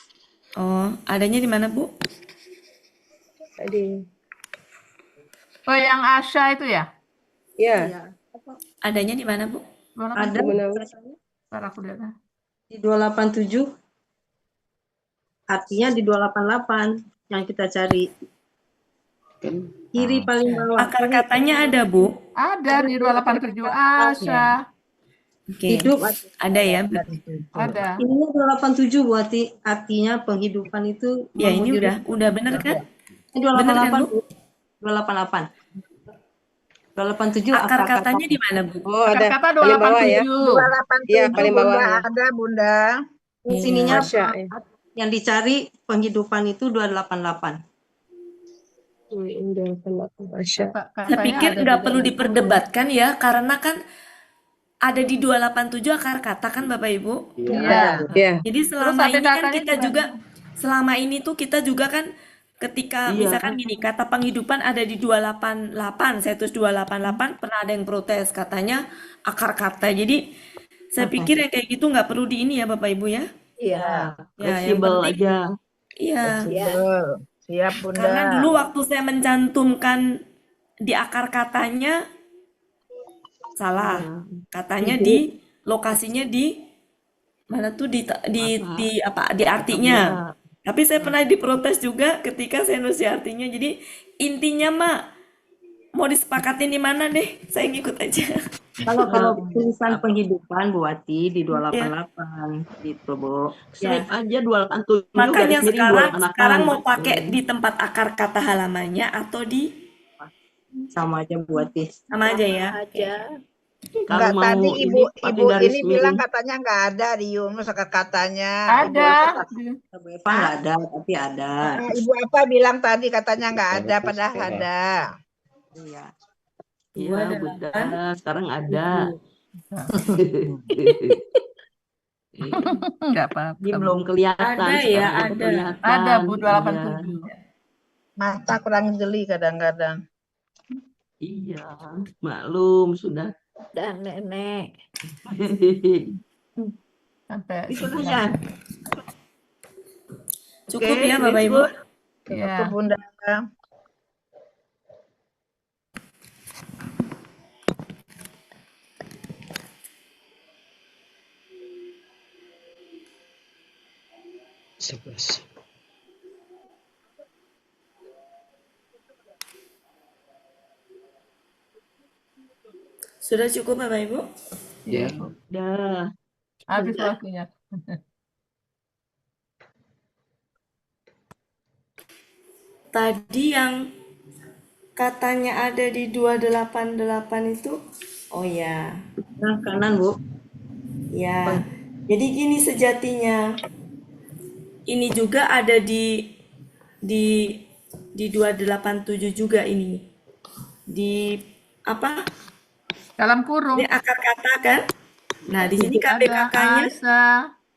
Oh, adanya di mana, Bu? tadi. Oh, yang Asya itu ya? Ya, Adanya di mana, Bu? Mana Ada kan? Gunawan. Ntar aku lihat. di 287, artinya di 288 yang kita cari. kan Kiri paling bawah. Akar katanya ada, Bu. Ada di 287 Asya. Oke. Hidup Ada ya. Ada. ini 287 berarti artinya penghidupan itu Ya, ini udah bener kan? Ini Bener kan, 288 Bu? 288. 287 Akar katanya di mana, Bu? Oh, Akar ada kata paling bawah ya. 287. Iya, paling Bunda, bawahnya. ada Bunda. Di sininya Asya, ya. yang dicari penghidupan itu 288. 288 Asya. Saya pikir nggak perlu diperdebatkan ya, karena kan ada di 287 akar kata kan Bapak Ibu. Iya. Ya, Jadi Terus selama sampai ini kan katanya kita gimana? juga, selama ini tuh kita juga kan ketika Iya. misalkan gini, kata penghidupan ada di 288, saya tulis 288, pernah ada yang protes katanya akar kata. Jadi saya pikir yang kayak gitu nggak perlu di ini ya Bapak Ibu ya. Iya. Ya, yang Fleksibel penting, aja. iya. Betul. Siap Bunda. Karena dulu waktu saya mencantumkan di akar katanya salah. Katanya di lokasinya di mana tuh di apa di artinya. Tapi saya pernah diprotes juga ketika saya nulis di artinya. Jadi intinya mah mau disepakatin di mana deh, saya ngikut aja. Kalau tulisan penghidupan Bu Wati di 288 gitu, Bu. Ya. Slip aja 287 Makanya garis miring sekarang mau pakai di tempat akar kata halamannya atau di sama aja Bu Wati. sama aja ya. Kalau Enggak, mau tadi ini ibu pakai garis ini miring. bilang katanya enggak ada di Yunus katanya. Ada. Bu Eva nggak ada, tapi ada. Ibu apa bilang tadi katanya enggak ada, padahal ada. Iya. Dua Iya, delapan. Bunda. Sekarang ada. Enggak apa-apa. Ini belum kelihatan. Ada ya, sekarang ada. kelihatan. Ada Bu Iya. 287. Mata kurang jeli kadang-kadang. Iya, maklum sudah. Dan nenek. Sampai Itu aja. Cukup Oke, ya Bapak Ibu. ya. Cukup Bunda. Sebelas. Sudah cukup Bapak Ibu? Ya. Dah. Habis waktunya. Tadi yang katanya ada di 288 itu, oh ya, Nah, kanan, Bu. ya. Jadi gini sejatinya, ini juga ada di 287 juga ini. Di apa? Dalam kurung. Ini akar kata kan? Nah, di sini Ada KBKK-nya, Asa,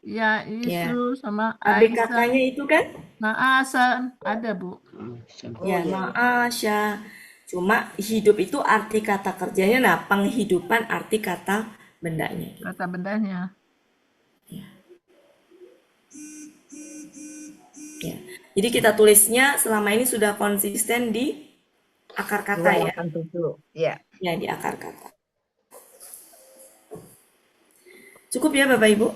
ya Isu sama Aisyah. KBKK-nya itu kan? Ma'asa ada Bu. Ya, ma'asya. Cuma hidup itu arti kata kerjanya, nah penghidupan arti kata bendanya. Kata bendanya. Ya. Jadi kita tulisnya selama ini sudah konsisten di akar kata ya. 287. Iya. Ya, di akar kata. Cukup ya Bapak Ibu?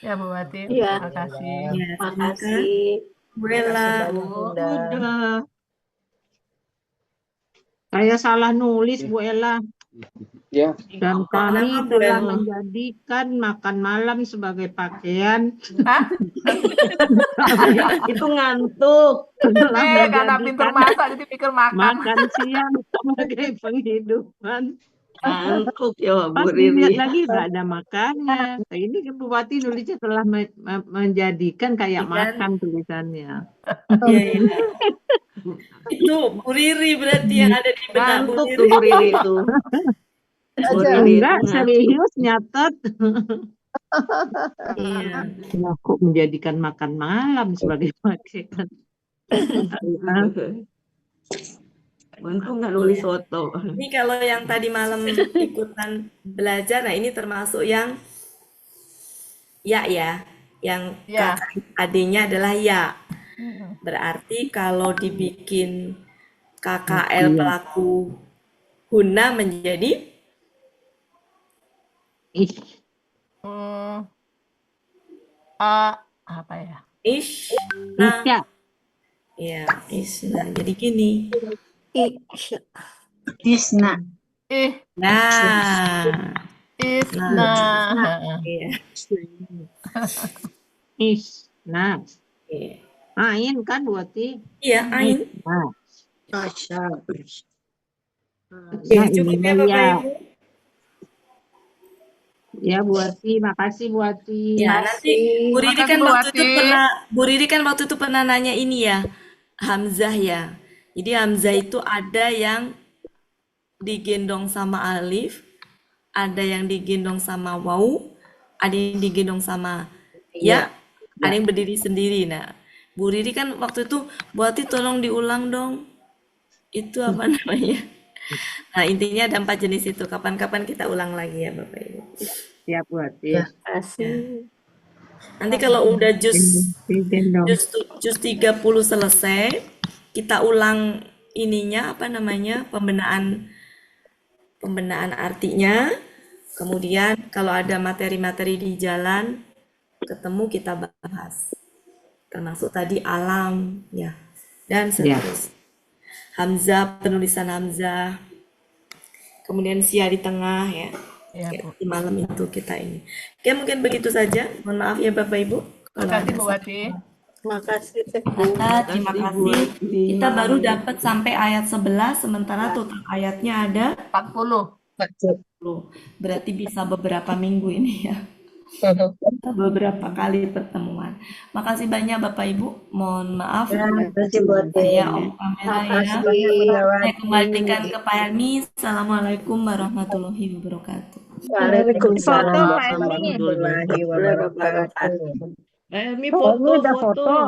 Ya Bu Wati. Iya. Terima kasih. Ya, Makasih. Bu Ella. Bunda. Udah. Saya salah nulis Bu Ella Ya. dan kami Kenapa, Bu telah Ella? menjadikan makan malam sebagai pakaian. Hah? Itu ngantuk. Telah Karena pintar menjadikan masak jadi pikir makan. makan siang sebagai penghidupan. Ngantuk ya Bu Pas dilihat Riri. lagi nggak ada makannya. Nah, ini Bu Wati nulisnya telah menjadikan kayak makan tulisannya. Iya, iya. Itu Bu Riri berarti yang ada di benak Bu Ngantuk Riri. tuh Bu Riri itu. Bu Riri itu Enggak, ngantuk. serius nyatet. Iya. Nah, kok menjadikan makan malam sebagai pakaian. Untung nggak nulis foto. Ini kalau yang tadi malam ikutan belajar, nah ini termasuk yang ya, yang Ya. kakak adiknya adalah ya. Mm-mm. Berarti kalau dibikin KKL pelaku guna menjadi Ih, Hmm, apa ya? ish. Isya. Ya, nah, jadi gini. Isna. Ih, Nah, Isna. iya, Isna. iya. Ain kan berarti. Iya, ain. Nah, Masya. Oke, nah cukup ini ya ya. Bapak Ibu. Ya Bu Ati, makasih Bu Ati. Ya, nanti Bu Riri Makasih kan Bu waktu itu Wati. pernah nanya ini ya, Hamzah ya. Jadi Hamzah itu ada yang digendong sama alif, ada yang digendong sama waw, ada yang digendong sama ya, ada yang berdiri sendiri. Nah, Bu Riri kan waktu itu, Bu Ati tolong diulang dong. Itu apa namanya? Nah, intinya ada 4 jenis itu. Kapan-kapan kita ulang lagi ya Bapak Ibu. Siap Bu Ati. Nanti kalau udah jus Digendong. jus 30 selesai, kita ulang ininya apa namanya? Pembenaan artinya. Kemudian kalau ada materi-materi di jalan ketemu kita bahas. Termasuk tadi alam ya. Dan seterusnya. Hamzah, penulisan Hamzah. Kemudian sia di tengah ya. Ya, Oke, Bu. di malam itu kita ini. Oke, mungkin begitu saja. Mohon maaf ya Bapak Ibu. Kalau Makasih ada Bu Wati. Makasih. terima kasih. Kita baru dapat sampai ayat 11, sementara total ayatnya ada 40. 10. Berarti bisa beberapa minggu ini ya. Beberapa kali pertemuan. Makasih banyak Bapak Ibu. Mohon maaf. Makasih buat Saya Om Kamera ya. Saya kembalikan ke Pak Helmi. Assalamualaikum warahmatullahi wabarakatuh. Foto Pak Elmi. warahmatullahi wabarakatuh. Helmi Oh, ini udah foto. foto.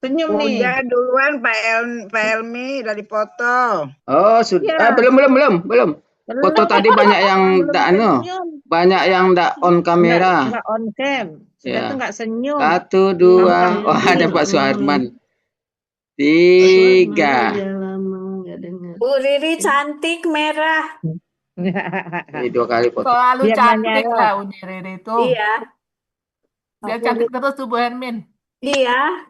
Senyum nih. Udah duluan Pak Elmi udah dipoto. Oh, sudah. Ya. Belum. Foto tadi banyak yang tak banyak yang tak on kamera. Enggak on cam. Sudah Ya. tuh enggak senyum. 1, 2. Oh, ada Pak Suharman. 3. Lama nggak dengar. Bu Riri cantik merah. Ini 2 kali foto. Selalu Biar cantik menyala. lah Uni Riri itu. Iya, Dia cantik terus tuh Bu Hermin. iya.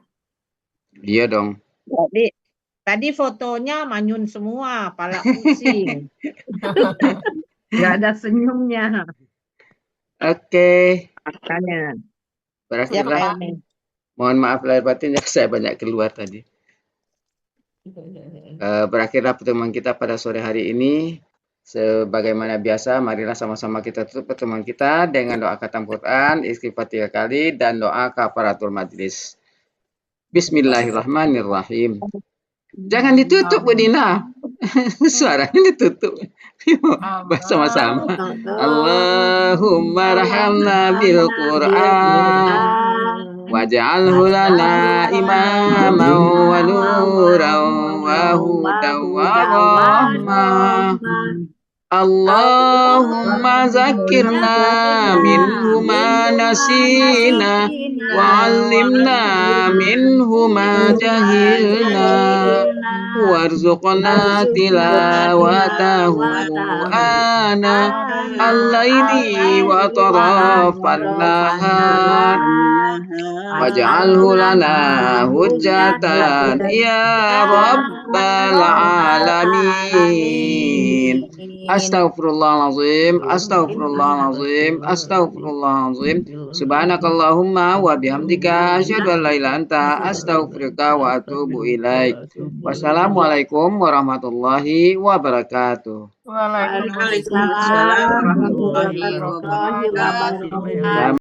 Iya dong. Tadi fotonya manyun semua, pala pusing. Enggak ada senyumnya. Oke. Makanya. Berakhirlah. Pak Elmi. Mohon maaf lahir batin ya, saya banyak keluar tadi. Berakhirlah pertemuan kita pada sore hari ini. Sebagaimana biasa, marilah sama-sama kita tutup pertemuan kita dengan doa khatam Quran, istighfar 3 kali, dan doa kafaratul majlis. Bismillahirrahmanirrahim. Jangan ditutup, Bu Dina. Suaranya ditutup. Bersama-sama. Allahumma rahamna bil Qur'an waj'alhu lana imaman wa nuran wa hudan wa rahmah. Allahumma zakirna minhu ma nasina wa 'allimna minhu ma jahilna warzuqna tilawatahu ana al-laili wa tarafan nahar waj'alhu lana hujjatan ya rabbal alamin. Astaghfirullahalazim, astaghfirullahalazim, astaghfirullahalazim. Subhanakallahumma wa bihamdika asyhadu an la ilaha illa anta astaghfiruka wa atubu ilaik. Wassalamualaikum warahmatullahi wabarakatuh. Waalaikumsalam Waalaikumsalam warahmatullahi warahmatullahi wabarakatuh. wabarakatuh.